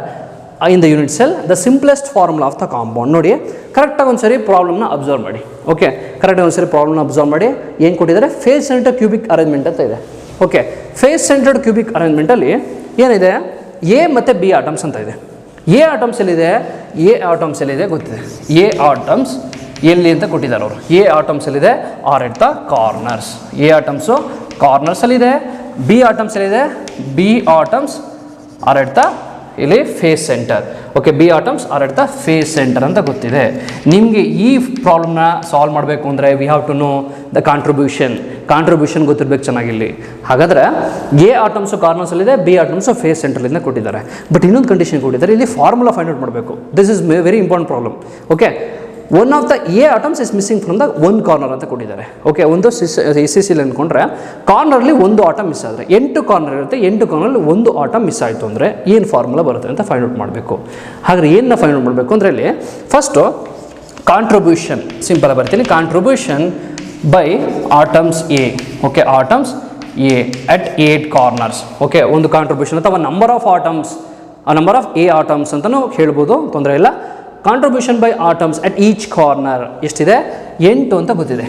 in the unit cell. The simplest formula of the compound. ನೋಡಿ, ಕರೆಕ್ಟಾಗಿ ಒಂದು ಸರಿ ಪ್ರಾಬ್ಲಮ್ನ observe ಮಾಡಿ. Okay, ಕರೆಕ್ಟಾಗಿ ಒಂದು ಸರಿ ಪ್ರಾಬ್ಲಮ್ನ observe ಮಾಡಿ. ಏನು ಕೊಟ್ಟಿದ್ದಾರೆ? ಫೇಸ್ ಸೆಂಟರ್ ಕ್ಯೂಬಿಕ್ ಅರೇಂಜ್ಮೆಂಟ್ ಅಂತ ಇದೆ. ಓಕೆ, ಫೇಸ್ ಸೆಂಟರ್ಡ್ ಕ್ಯೂಬಿಕ್ ಅರೇಂಜ್ಮೆಂಟಲ್ಲಿ ಏನಿದೆ? A ಮತ್ತು B ಆಟಮ್ಸ್ ಅಂತ ಇದೆ. A ಆಟಮ್ಸ್ ಎಲ್ಲಿದೆ? A ಆಟಮ್ಸ್ ಎಲ್ಲಿದೆ ಗೊತ್ತಿದೆ. A ಆಟಮ್ಸ್ ಎಲ್ಲಿ ಅಂತ ಕೊಟ್ಟಿದ್ದಾರೆ ಅವರು. A ಆಟಮ್ಸ್ ಎಲ್ಲಿದೆ? Are at the corners. A atoms ಕಾರ್ನರ್ಸಲ್ಲಿದೆ. B ಆಟಮ್ಸ್ ಎಲ್ಲಿದೆ? B atoms are at the ಇಲ್ಲಿ face center. Okay, B atoms are at the face center ಅಂತ ಗೊತ್ತಿದೆ. ನಿಮಗೆ ಈ ಪ್ರಾಬ್ಲಮ್ನ ಸಾಲ್ವ್ ಮಾಡಬೇಕು ಅಂದರೆ we have to know the contribution ಗೊತ್ತಿರಬೇಕು ಚೆನ್ನಾಗಿಲ್ಲಿ. ಹಾಗಾದರೆ A ಆಟಮ್ಸು ಕಾರ್ನರ್ಸಲ್ಲಿದೆ, B ಆಟಮ್ಸು ಫೇಸ್ ಸೆಂಟ್ರಲ್ಲಿಂದ ಕೊಟ್ಟಿದ್ದಾರೆ. ಬಟ್ ಇನ್ನೊಂದು ಕಂಡೀಷನ್ ಕೊಟ್ಟಿದ್ದಾರೆ, ಇಲ್ಲಿ ಫಾರ್ಮುಲಾ ಫೈಂಡ್ ಔಟ್ ಮಾಡಬೇಕು. This is very important problem. Okay, one of the A atoms is missing from the one corner ಅಂತ ಕೊಟ್ಟಿದ್ದಾರೆ. ಓಕೆ, ಒಂದು CCL ಅಂದ್ಕೊಂಡ್ರೆ ಕಾರ್ನರ್ಲಿ ಒಂದು ಆಟಮ್ ಮಿಸ್ ಆದರೆ 8 ಕಾರ್ನರ್ ಇರುತ್ತೆ, 8 ಕಾರ್ನರ್ಲಿ ಒಂದು ಆಟಮ್ ಮಿಸ್ ಆಯಿತು ಅಂದರೆ ಏನು ಫಾರ್ಮುಲಾ ಬರುತ್ತೆ ಅಂತ ಫೈಂಡ್ ಔಟ್ ಮಾಡಬೇಕು. ಹಾಗಾದ್ರೆ ಏನನ್ನ ಫೈಂಡ್ ಔಟ್ ಮಾಡಬೇಕು ಅಂದರೆ ಇಲ್ಲಿ ಫಸ್ಟು ಕಾಂಟ್ರಿಬ್ಯೂಷನ್ ಸಿಂಪಲ್ ಆಗಿ ಬರ್ತೀನಿ. Contribution by atoms A. Okay, atoms A at 8 corners. Okay, ಒಂದು ಕಾಂಟ್ರಿಬ್ಯೂಷನ್ ಅಥವಾ ನಂಬರ್ ಆಫ್ ಆಟಮ್ಸ್, ಆ ನಂಬರ್ ಆಫ್ A ಆಟಮ್ಸ್ ಅಂತಲೂ ಹೇಳ್ಬೋದು, ತೊಂದರೆ ಇಲ್ಲ. Contribution by atoms at each corner ಎಷ್ಟಿದೆ? 8 ಅಂತ ಗೊತ್ತಿದೆ.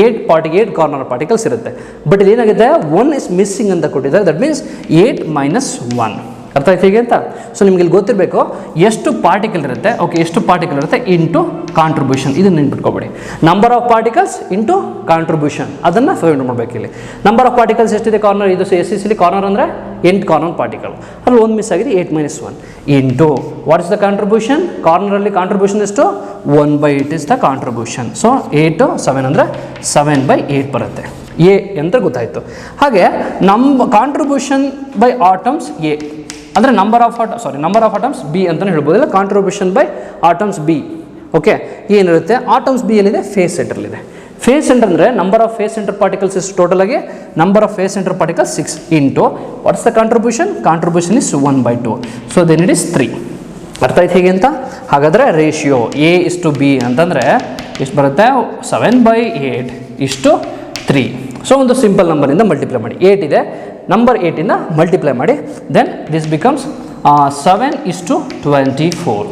8 ಕಾರ್ನರ್ ಪಾರ್ಟಿಕಲ್ಸ್ ಇರುತ್ತೆ. ಬಟ್ ಇಲ್ಲಿ ಏನಾಗಿದೆ? 1 ಇಸ್ ಮಿಸ್ಸಿಂಗ್ ಅಂತ ಕೊಟ್ಟಿದ್ದಾರೆ. That means 8 - 1. ಅರ್ಥ ಆಯ್ತು ಹೇಗೆ ಅಂತ? ಸೊ ನಿಮ್ಗೆ ಇಲ್ಲಿ ಗೊತ್ತಿರಬೇಕು ಎಷ್ಟು ಪಾರ್ಟಿಕಲ್ ಇರುತ್ತೆ. ಓಕೆ, ಎಷ್ಟು ಪಾರ್ಟಿಕಲ್ ಇರುತ್ತೆ ಇಂಟು ಕಾಂಟ್ರಿಬ್ಯೂಷನ್. ಇದನ್ನು ನೆನ್ಪಿಟ್ಕೊಬೇಡಿ. Number of particles into contribution, ಅದನ್ನು ಫೈಂಡ್ ಮಾಡಬೇಕು. ಇಲ್ಲಿ ನಂಬರ್ ಆಫ್ ಪಾರ್ಟಿಕಲ್ಸ್ ಎಷ್ಟಿದೆ ಕಾರ್ನರ್? ಇದು SCL ಕಾರ್ನರ್ ಅಂದರೆ 8 ಕಾರ್ನರ್ ಪಾರ್ಟಿಕಲ್, ಅಲ್ಲಿ 1 ಮಿಸ್ ಆಗಿದೆ. 8 - 1 into what is the contribution? ಕಾರ್ನರಲ್ಲಿ ಕಾಂಟ್ರಿಬ್ಯೂಷನ್ ಎಷ್ಟು? 1/8 ಇಸ್ ದ ಕಾಂಟ್ರಿಬ್ಯೂಷನ್. ಸೊ 8 7 ಅಂದರೆ 7/8 ಬರುತ್ತೆ. A ಅಂತ ಗೊತ್ತಾಯಿತು. ಹಾಗೆ ನಮ್ಮ ಕಾಂಟ್ರಿಬ್ಯೂಷನ್ ಬೈ ಆಟಮ್ಸ್ A ಅಂದರೆ ನಂಬರ್ ಆಫ್ ಆಟಮ್ಸ್ ಬಿ ಅಂತಲೇ ಹೇಳ್ಬೋದು, ಇಲ್ಲ contribution by atoms B. Okay, ಏನಿರುತ್ತೆ ಆಟಮ್ಸ್ ಬಿ ಎಲ್ಲಿದೆ, ಫೇಸ್ ಸೆಂಟರ್ಲಿದೆ. ಫೇಸ್ ಸೆಂಟರ್ ಅಂದರೆ number of face center particles is total ಆಗಿ number of face center particles 6 into what's the contribution is 1/2. So then it is 3. ಅರ್ಥ ಆಯ್ತು ಹೇಗೆ ಅಂತ? ಹಾಗಾದರೆ ರೇಷಿಯೋ A:B ಅಂತಂದರೆ ಎಷ್ಟು ಬರುತ್ತೆ, 7/8:3. ಸೊ ಒಂದು ಸಿಂಪಲ್ ನಂಬರಿಂದ ಮಲ್ಟಿಪ್ಲೈ ಮಾಡಿ, 8 ಇದೆ, ನಂಬರ್ 8ಇಂದ ಮಲ್ಟಿಪ್ಲೈ ಮಾಡಿ, ದೆನ್ ದಿಸ್ ಬಿಕಮ್ಸ್ 7:24.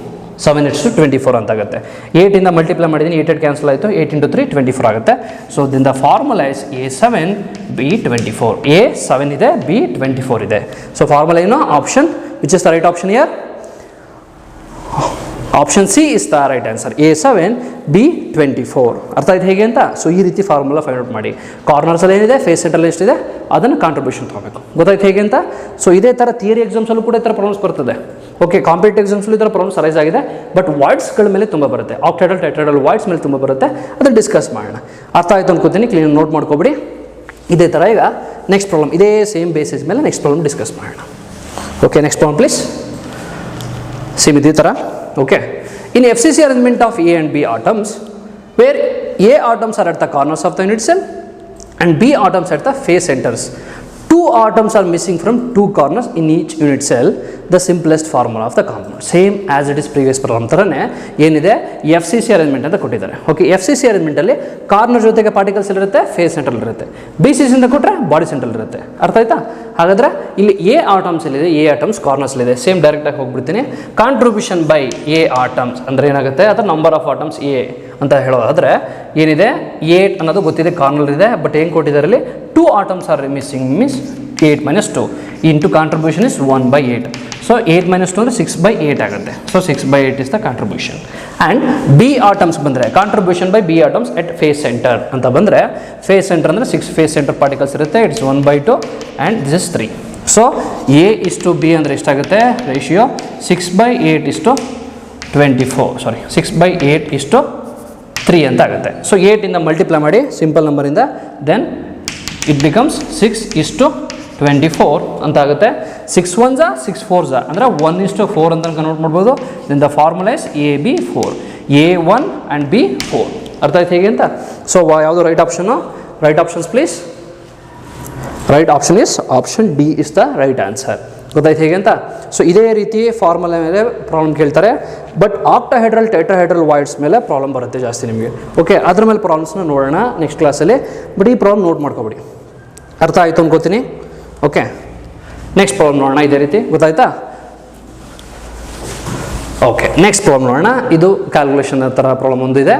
7:24 ಅಂತ ಆಗುತ್ತೆ. 8ಇಂದ ಮಲ್ಟಿಪ್ಲೈ ಮಾಡಿದ್ದೀನಿ, 8 ಕ್ಯಾನ್ಸಲ್ ಆಯಿತು, 8 × 3 24 ಆಗುತ್ತೆ. ಸೊ ದಿನ್ the formula is A7B24. A7 ಇದೆ, B24 ಇದೆ. ಸೊ ಫಾರ್ಮುಲಾ ಏನು, option which is the right option year? Option C is the right answer, A7B24. ಅರ್ಥ ಆಯ್ತು ಹೇಗೆ ಅಂತ? ಸೊ ಈ ರೀತಿ ಫಾರ್ಮುಲಾ ಫೈಂಡ್ ಔಟ್ ಮಾಡಿ. ಕಾರ್ನರ್ಸಲ್ಲಿ ಏನಿದೆ, ಫೇಸ್ ಸೆಂಟರಲ್ಲಿ ಎಷ್ಟಿದೆ ಅದನ್ನು ಕಾಂಟ್ರಿಬ್ಯೂಷನ್ ತೊಗೋಬೇಕು. ಗೊತ್ತಾಯ್ತು ಹೇಗೆ ಅಂತ? ಸೊ ಇದೇ ಥರ ಥಿಯರಿ ಎಕ್ಸಾಮ್ಸಲ್ಲೂ ಕೂಡ ಈ ಥರ ಪ್ರಾಬ್ಲಮ್ಸ್ ಬರ್ತದೆ. ಓಕೆ, ಕಾಂಪಿಟೇಟಿವ್ ಎಕ್ಸಾಮ್ಸಲ್ಲೂ ಈ ಥರ ಪ್ರಾಬ್ಲಮ್ಸ್ ಅರೈಸ್ ಆಗಿದೆ, ಬಟ್ ವರ್ಡ್ಸ್ಗಳ ಮೇಲೆ ತುಂಬ ಬರುತ್ತೆ, ಆಕ್ಟೈಡಲ್ ಟೆಟ್ರಾಡಲ್ ವರ್ಡ್ಸ್ ಮೇಲೆ ತುಂಬ ಬರುತ್ತೆ. ಅದನ್ನು ಡಿಸ್ಕಸ್ ಮಾಡೋಣ. ಅರ್ಥ ಆಯಿತು ಅನ್ಕೋತೀನಿ, ಕ್ಲೀನ್ ನೋಟ್ ಮಾಡ್ಕೊಬಿಡಿ. ಇದೇ ಥರ ಈಗ ನೆಕ್ಸ್ಟ್ ಪ್ರಾಬ್ಲಮ್, ಇದೇ ಸೇಮ್ ಬೇಸಿಸ್ ಮೇಲೆ ನೆಕ್ಸ್ಟ್ ಪ್ರಾಬ್ಲಮ್ ಡಿಸ್ಕಸ್ ಮಾಡೋಣ. Okay, next problem please. Same ಇದೇ ಥರ. Okay, in FCC arrangement of A and B atoms, where A atoms are at the corners of the unit cell and B atoms at the face centers, 2 atoms are missing from 2 corners in each unit cell, the simplest formula of the compound. Same as it is previous problem ಥರನೇ ಏನಿದೆ, FCC arrangement ಅಂತ ಕೊಟ್ಟಿದ್ದಾರೆ. Okay, FCC ಅರೇಂಜ್ಮೆಂಟಲ್ಲಿ corner ಜೊತೆಗೆ particles ಇರುತ್ತೆ, face central ಇರುತ್ತೆ. BCC ಇಂದ ಕೊಟ್ಟರೆ body central ಇರುತ್ತೆ. ಅರ್ಥ ಆಯ್ತಾ? ಹಾಗಾದರೆ ಇಲ್ಲಿ A ಆಟಮ್ಸ್ ಎಲ್ಲಿದೆ, A ಆಟಮ್ಸ್ ಕಾರ್ನರ್ಸ್ಲಿದೆ. ಸೇಮ್ ಡೈರೆಕ್ಟಾಗಿ ಹೋಗ್ಬಿಡ್ತೀನಿ. ಕಾಂಟ್ರಿಬ್ಯೂಷನ್ ಬೈ A ಆಟಮ್ಸ್ ಅಂದರೆ ಏನಾಗುತ್ತೆ, ಅದರ ನಂಬರ್ ಆಫ್ ಆಟಮ್ಸ್ A ಅಂತ ಹೇಳೋದಾದರೆ ಏನಿದೆ, 8 ಅನ್ನೋದು ಗೊತ್ತಿದೆ, ಕಾರ್ನರ್ ಇದೆ. ಬಟ್ ಏನು ಕೊಟ್ಟಿದ್ದಾರೆ ಇಲ್ಲಿ, 2 atoms are missing, means 8 - 2 into contribution is 1/8. So 8 - 2 ಅಂದರೆ 6/8 ಆಗುತ್ತೆ. So 6/8 is the contribution. And B atoms ಬಂದರೆ contribution by B atoms at face center ಅಂತ ಬಂದರೆ, ಫೇಸ್ ಸೆಂಟರ್ ಅಂದರೆ 6 ಫೇಸ್ ಸೆಂಟರ್ ಪಾರ್ಟಿಕಲ್ಸ್ ಇರುತ್ತೆ. It's 1/2 and this is 3. So A:B ಅಂದರೆ ಎಷ್ಟಾಗುತ್ತೆ, ratio 6/8:24. 6/8:3 ಅಂತ ಆಗುತ್ತೆ. ಸೊ 8ಇಂದ ಮಲ್ಟಿಪ್ಲೈ ಮಾಡಿ ಸಿಂಪಲ್ ನಂಬರಿಂದ, ದೆನ್ ಇಟ್ ಬಿಕಮ್ಸ್ 6:24 ಅಂತ ಆಗುತ್ತೆ. 6 1s 6 4s ಅಂದರೆ 1:4 ಅಂತ ಕನ್ವರ್ಟ್ ಮಾಡ್ಬೋದು. Then the formula is AB4, A1 and B4. ಅರ್ಥ ಆಯ್ತು ಹೇಗೆ ಅಂತ? ಸೊ ಯಾವುದು right option? Right options please. Right option is option D is the right answer. ಗೊತ್ತಾಯ್ತು ಹೇಗೆ ಅಂತ? ಸೊ ಇದೇ ರೀತಿ ಫಾರ್ಮುಲಾ ಮೇಲೆ ಪ್ರಾಬ್ಲಮ್ ಕೇಳ್ತಾರೆ, ಬಟ್ ಆಕ್ಟಾಹೆಡ್ರಲ್ ಟೆಟ್ರಾಹೆಡ್ರಲ್ ವಾಯ್ಡ್ಸ್ ಮೇಲೆ ಪ್ರಾಬ್ಲಮ್ ಬರುತ್ತೆ ಜಾಸ್ತಿ ನಿಮಗೆ. ಓಕೆ, ಅದ್ರ ಮೇಲೆ ಪ್ರಾಬ್ಲಮ್ಸ್ನ ನೋಡೋಣ ನೆಕ್ಸ್ಟ್ ಕ್ಲಾಸಲ್ಲಿ. ಬಟ್ ಈ ಪ್ರಾಬ್ಲಮ್ ನೋಟ್ ಮಾಡ್ಕೊಬಿಡಿ. ಅರ್ಥ ಆಯಿತು ಅನ್ಕೋತೀನಿ. ಓಕೆ, ನೆಕ್ಸ್ಟ್ ಪ್ರಾಬ್ಲಮ್ ನೋಡೋಣ ಇದೇ ರೀತಿ. ಗೊತ್ತಾಯ್ತಾ? ಓಕೆ, ನೆಕ್ಸ್ಟ್ ಪ್ರಾಬ್ಲಮ್ ನೋಡೋಣ. ಇದು ಕ್ಯಾಲ್ಕುಲೇಷನ್ ಥರ ಪ್ರಾಬ್ಲಮ್ ಒಂದು ಇದೆ.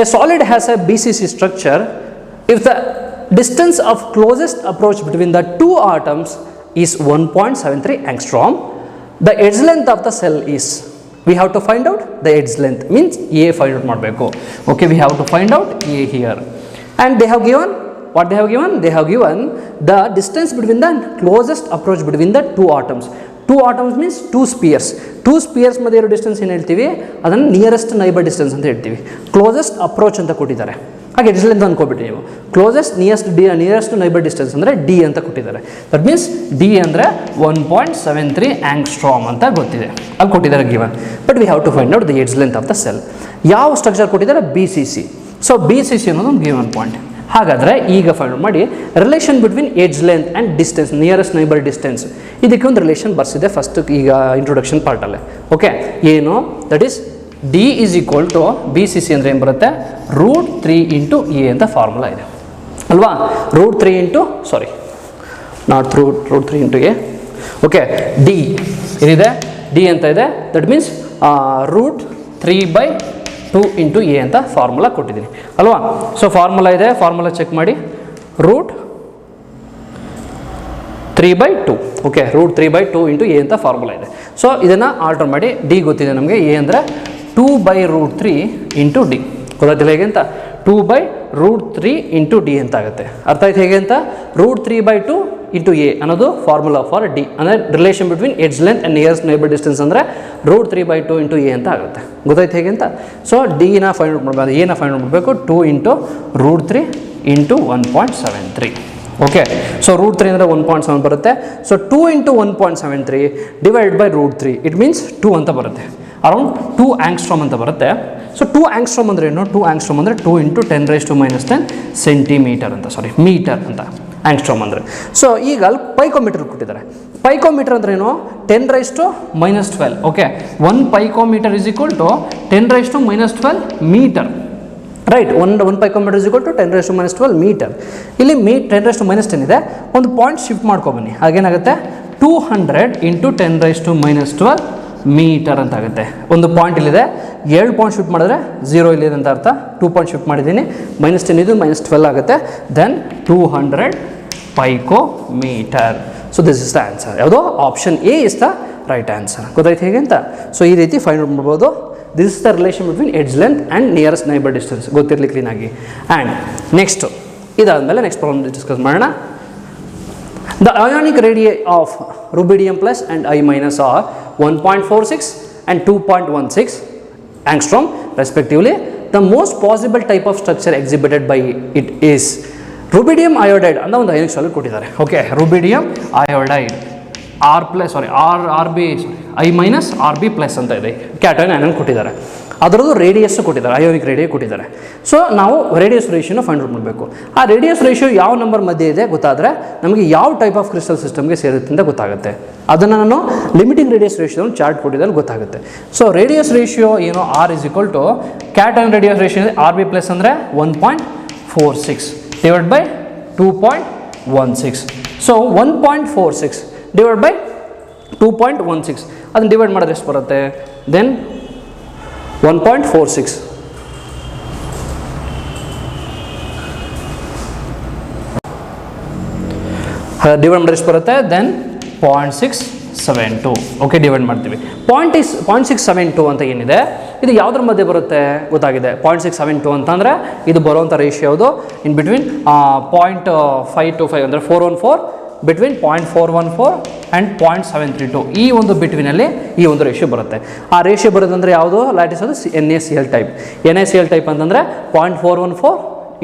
A solid has A BCC structure. If the distance of closest approach between the 2 atoms is 1.73 angstrom. The edge length of the cell is, we have to find out the edge length, means A find out ಮಾಡಬೇಕು. Okay, we have to find out A here. And they have given, what they have given? They have given the distance between the closest approach between the 2 atoms. 2 atoms means 2 spheres. 2 spheres ಮಧ್ಯೆ ಇರೋ distance ಏನು ಹೇಳ್ತೀವಿ, ಅದನ್ನು nearest neighbour distance ಅಂತ ಹೇಳ್ತೀವಿ. Closest approach ಅಂತ ಕೊಟ್ಟಿದ್ದಾರೆ. ಹಾಗೆ ಎಡ್ಜ್ ಲೆಂತ್ ಅಂದ್ಕೊಬಿಟ್ಟು ನೀವು, ಕ್ಲೋಸೆಸ್ಟ್ ನಿಯರೆಸ್ಟ್ ನೈಬರ್ ಡಿಸ್ಟೆನ್ಸ್ ಅಂದರೆ ಡಿ ಅಂತ ಕೊಟ್ಟಿದ್ದಾರೆ. ದಟ್ ಮೀನ್ಸ್ ಡಿ ಅಂದರೆ 1.73 ಆಂಗ್ಸ್ಟ್ರಾಮ್ ಅಂತ ಗೊತ್ತಿದೆ, ಅಲ್ಲಿ ಕೊಟ್ಟಿದ್ದಾರೆ given. But we have to find out the edge length of the cell. ಯಾವ ಸ್ಟ್ರಕ್ಚರ್ ಕೊಟ್ಟಿದ್ದಾರೆ? BCC. ಸೊ BCC ಅನ್ನೋದು ಒಂದು ಗಿವನ್ ಪಾಯಿಂಟ್. ಹಾಗಾದರೆ ಈಗ ಫೈಂಡ್ ಮಾಡಿ relation between edge length and distance, nearest neighbour distance, ಇದಕ್ಕೆ ಒಂದು ರಿಲೇಷನ್ ಬರ್ಸಿದೆ ಫಸ್ಟ್ ಈಗ ಇಂಟ್ರೊಡಕ್ಷನ್ ಪಾರ್ಟಲ್ಲೇ. ಓಕೆ, ಏನು? That is D is equal to BCC ಅಂದರೆ ಏನು ಬರುತ್ತೆ, √3 × A ಅಂತ ಫಾರ್ಮುಲಾ ಇದೆ ಅಲ್ವಾ. √3 × ನಾಟ್ √3 × A. ಓಕೆ, D ಏನಿದೆ, D ಅಂತ ಇದೆ. ದಟ್ ಮೀನ್ಸ್ √3/2 × A ಅಂತ ಫಾರ್ಮುಲಾ ಕೊಟ್ಟಿದ್ದೀನಿ ಅಲ್ವಾ. ಸೊ ಫಾರ್ಮುಲಾ ಇದೆ, ಫಾರ್ಮುಲಾ ಚೆಕ್ ಮಾಡಿ. √3/2. ಓಕೆ, √3/2 × A ಅಂತ ಫಾರ್ಮುಲಾ ಇದೆ. ಸೊ ಇದನ್ನು ಆಲ್ಟರ್ ಮಾಡಿ, D ಗೊತ್ತಿದೆ ನಮಗೆ, A ಅಂದರೆ 2/√3 × D. ಗೊತ್ತಾಯ್ತಿಲ್ಲ ಹೇಗೆ ಅಂತ? 2/√3 × D ಅಂತ ಆಗುತ್ತೆ. ಅರ್ಥ ಆಯ್ತು ಹೇಗೆ ಅಂತ? √3/2 × A ಅನ್ನೋದು ಫಾರ್ಮುಲಾ ಫಾರ್ D, ಅಂದರೆ relation between edge length and nearest neighbour distance ಅಂದರೆ √3/2 × A ಅಂತ ಆಗುತ್ತೆ. ಗೊತ್ತಾಯ್ತು ಹೇಗೆ ಅಂತ? ಸೊ ಡಿನ ಫೈಂಡ್ ಔಟ್ ಮಾಡಬೇಕು, ಎನ ಫೈಂಡ್ ಔಟ್ ಮಾಡಬೇಕು. 2 × √3 × 1.73. ಓಕೆ. ಸೊ √3 ಅಂದರೆ 1.7 ಬರುತ್ತೆ. So 2 × 1.73 divide by √3 it means 2 ಅಂತ ಬರುತ್ತೆ. ಅರೌಂಡ್ 2 ಆಂಗ್ಸ್ಟ್ರಾಮ್ ಅಂತ ಬರುತ್ತೆ. ಸೊ 2 ಆಂಗ್ಸ್ಟ್ರಾಮ್ ಅಂದರೆ ಏನು? 2 ಆಂಗ್ಸ್ಟ್ರಾಮ್ ಅಂದರೆ 2 × 10⁻⁻10 ಸೆಂಟಿಮೀಟರ್ ಅಂತ, ಸಾರಿ ಮೀಟರ್ ಅಂತ ಆಂಗ್ಸ್ಟ್ರಾಮ್ ಅಂದರೆ. ಸೊ ಈಗ ಅಲ್ಲಿ ಪೈಕೋಮೀಟರ್ ಕೊಟ್ಟಿದ್ದಾರೆ. ಪೈಕೋಮೀಟರ್ ಅಂದ್ರೆ ಏನು? 10⁻12. Okay, 1 picometre is equal to 10⁻12 metre. Right, one picometre is equal to 10⁻12 metre. ಇಲ್ಲಿ 10⁻10 ಇದೆ. ಒಂದು ಪಾಯಿಂಟ್ ಶಿಫ್ಟ್ ಮಾಡ್ಕೊಬನ್ನಿ, ಹಾಗೇನಾಗುತ್ತೆ 200 × 10⁻12 ಮೀಟರ್ ಅಂತ ಆಗುತ್ತೆ. ಒಂದು ಪಾಯಿಂಟ್ ಇಲ್ಲಿದೆ, 2 ಪಾಯಿಂಟ್ ಶಿಫ್ಟ್ ಮಾಡಿದ್ರೆ 0 ಇಲ್ಲಿದೆ ಅಂತ ಅರ್ಥ. 2 ಪಾಯಿಂಟ್ ಶಿಫ್ಟ್ ಮಾಡಿದ್ದೀನಿ, -10 ಇದು -12 ಆಗುತ್ತೆ. Then 200 picometer. So this is the answer. ಯಾವುದೋ option A is the right answer. ಗೊತ್ತಾಯ್ತು ಹೇಗೆ ಅಂತ? ಸೊ ಈ ರೀತಿ ಫೈಂಡ್ ಔಟ್ ಮಾಡ್ಬೋದು. This is the relation between edge length and nearest neighbour distance. ಗೊತ್ತಿರಲಿ ಕ್ಲೀನಾಗಿ. ಆ್ಯಂಡ್ ನೆಕ್ಸ್ಟು ಇದಾದಮೇಲೆ ನೆಕ್ಸ್ಟ್ ಪ್ರಾಬ್ಲಮ್ ಡಿಸ್ಕಸ್ ಮಾಡೋಣ. The ionic radii of rubidium plus and I minus are 1.46 and 2.16 angstrom respectively. The most possible type of structure exhibited by it is rubidium iodide ಅಂತ ಒಂದು ionic solid ಕೊಟ್ಟಿದ್ದಾರೆ. Okay, rubidium iodide I minus RB plus ಅಂತ ಇದೆ, cation ion ಕೊಟ್ಟಿದ್ದಾರೆ. ಅದರದ್ದು radius ಕೊಟ್ಟಿದ್ದಾರೆ, ionic radio ಕೊಟ್ಟಿದ್ದಾರೆ. So ನಾವು ರೇಡಿಯಸ್ ರೇಷಿಯೋನ ಫೈಂಡ್ ಔಟ್ ಮಾಡಬೇಕು. ಆ ರೇಡಿಯಸ್ ರೇಷಿಯೋ ಯಾವ ನಂಬರ್ ಮಧ್ಯೆ ಇದೆ ಗೊತ್ತಾದರೆ ನಮಗೆ ಯಾವ ಟೈಪ್ ಆಫ್ ಕ್ರಿಸ್ಟಲ್ ಸಿಸ್ಟಮ್ಗೆ ಸೇರುತ್ತೆ ಅಂತ ಗೊತ್ತಾಗುತ್ತೆ. ಅದನ್ನು ನಾನು ಲಿಮಿಟಿಂಗ್ ರೇಡಿಯಸ್ ರೇಷಿಯೋ ಚಾರ್ಟ್ ಕೊಟ್ಟಿದ್ದಲ್ಲಿ ಗೊತ್ತಾಗುತ್ತೆ. ಸೊ ರೇಡಿಯಸ್ ರೇಷಿಯೋ ಏನು? R is equal to cation radius ratio RB plus ಅಂದರೆ 1.46 divide by 2.16. So 1.46 divide by 2.16 ಅದನ್ನು ಡಿವೈಡ್ ಮಾಡಿದ್ರೆ ಎಷ್ಟು ಬರುತ್ತೆ? ದೆನ್ 1.46 ಡಿವೈಡ್ ಮಾಡಿದ್ರೆ ಎಷ್ಟು ಬರುತ್ತೆ? ದೆನ್ 0.672. ಓಕೆ, ಡಿವೈಡ್ ಮಾಡ್ತೀವಿ. 0.672 ಅಂತ ಏನಿದೆ, ಇದು ಯಾವುದ್ರ ಮಧ್ಯೆ ಬರುತ್ತೆ ಗೊತ್ತಾಗಿದೆ. 0.672 ಅಂತಂದರೆ ಇದು ಬರುವಂಥ ರೇಷಿಯೋ ಯಾವುದು? ಇನ್ ಬಿಟ್ವೀನ್ 0.525 ಅಂದರೆ 414 ಬಿಟ್ವೀನ್ 0.414 ಆ್ಯಂಡ್ 0.732 ಈ ಒಂದು ಬಿಟ್ವೀನಲ್ಲಿ ಈ ಒಂದು ರೇಷಿಯೋ ಬರುತ್ತೆ. ಆ ರೇಷಿಯೋ ಬರೋದಂದರೆ ಯಾವುದು? ಲ್ಯಾಟಿಸ್ ಅದು NaCl ಟೈಪ್. NaCl ಟೈಪ್ ಅಂತಂದರೆ 0.414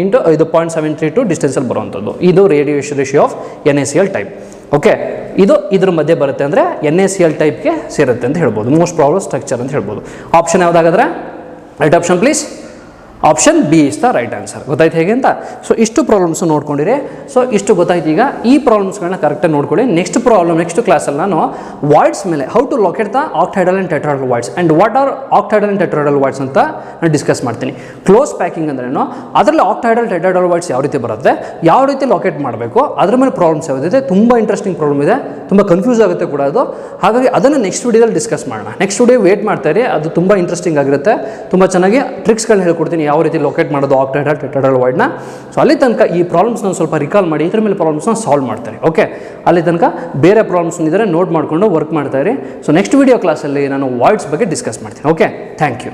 ಇಂಟು ಇದು 0.732 ಡಿಸ್ಟೆನ್ಸಲ್ಲಿ ಬರುವಂಥದ್ದು. ಇದು ratio of NaCl type. Okay, ಇದು ಇದ್ರ ಮಧ್ಯೆ ಬರುತ್ತೆ ಅಂದರೆ NaCl ಟೈಪ್ಗೆ ಸೇರುತ್ತೆ ಅಂತ ಹೇಳ್ಬೋದು. ಮೋಸ್ಟ್ ಪ್ರಾಬಬಲ್ ಸ್ಟ್ರಕ್ಚರ್ ಅಂತ ಹೇಳ್ಬೋದು. ಆಪ್ಷನ್ ಯಾವುದಾಗಾದ್ರೆ? Right option please. Option B is the right answer. ಗೊತ್ತಾಯ್ತು ಹೇಗೆ ಅಂತ? ಸೊ ಇಷ್ಟು ಪ್ರಾಬ್ಲಮ್ಸು ನೋಡ್ಕೊಂಡಿರಿ. ಸೊ ಇಷ್ಟು ಗೊತ್ತಾಯ್ತು. ಈಗ ಈ ಪ್ರಾಬ್ಲಮ್ಸ್ಗಳನ್ನ ಕರೆಕ್ಟಾಗಿ ನೋಡ್ಕೊಳ್ಳಿ. ನೆಕ್ಸ್ಟ್ ಕ್ಲಾಸಲ್ಲಿ ನಾನು ವಾಯ್ಡ್ಸ್ ಮೇಲೆ how to locate the octahedral and tetrahedral voids and what are octahedral and tetrahedral voids ಅಂತ ನಾನು ಡಿಸ್ಕಸ್ ಮಾಡ್ತೀನಿ. ಕ್ಲೋಸ್ ಪ್ಯಾಕಿಂಗ್ ಅಂದ್ರೇನು, ಅದರಲ್ಲಿ ಆಕ್ಟೈಡಲ್ ಟೆಟ್ರಾಯ್ಡಲ್ ವಾಯ್ಡ್ಸ್ ಯಾವ ರೀತಿ ಬರುತ್ತೆ, ಯಾವ ರೀತಿ ಲೊಕೇಟ್ ಮಾಡಬೇಕು, ಅದ್ರ ಮೇಲೆ ಪ್ರಾಬ್ಲಮ್ಸ್ ಯಾವುದಿದೆ. ತುಂಬ ಇಂಟ್ರೆಸ್ಟಿಂಗ್ ಪ್ರಾಬ್ಲಮ್ ಇದೆ, ತುಂಬ ಕನ್ಫ್ಯೂಸ್ ಆಗುತ್ತೆ ಕೂಡ ಅದು. ಹಾಗಾಗಿ ಅದನ್ನು ನೆಕ್ಸ್ಟ್ ವಿಡಿಯೋದಲ್ಲಿ ಡಿಸ್ಕಸ್ ಮಾಡೋಣ. ನೆಕ್ಸ್ಟ್ ವಿಡಿಯೋ ವೇಟ್ ಮಾಡ್ತಾಯಿರಿ, ಅದು ತುಂಬ ಇಂಟ್ರೆಸ್ಟಿಂಗ್ ಆಗಿರುತ್ತೆ. ತುಂಬ ಚೆನ್ನಾಗಿ ಟ್ರಿಕ್ಸ್ಗಳನ್ನ ಹೇಳ್ಕೊಡ್ತೀನಿ, ಯಾವ ರೀತಿ ಲೊಕೇಟ್ ಮಾಡೋದು ಆಕ್ಟೈಡಲ್ ಟೆಟ್ರಾಯ್ಡಲ್ ವಾಯ್ಡ್ನ. ಸೊ ಅಲ್ಲಿ ತನಕ ಈ ಪ್ರಾಬ್ಲಮ್ಸ್ನ ಸ್ವಲ್ಪ ರಿಕಾಲ್ ಮಾಡಿ ಇದ್ರ ಮೇಲೆ ಪ್ರಾಬ್ಲಮ್ಸ್ನ ಸಾಲ್ವ್ ಮಾಡ್ತಾರೆ. ಓಕೆ, ಅಲ್ಲಿ ತನಕ ಬೇರೆ ಪ್ರಾಬ್ಲಮ್ಸ್ ಇದ್ದರೆ ನೋಟ್ ಮಾಡಿಕೊಂಡು ವರ್ಕ್ ಮಾಡ್ತಾಯಿರಿ. ಸೊ ನೆಕ್ಸ್ಟ್ ವಿಡಿಯೋ ಕ್ಲಾಸಲ್ಲಿ ನಾನು ವಾಯ್ಡ್ಸ್ ಬಗ್ಗೆ ಡಿಸ್ಕಸ್ ಮಾಡ್ತೀನಿ. Okay, thank you.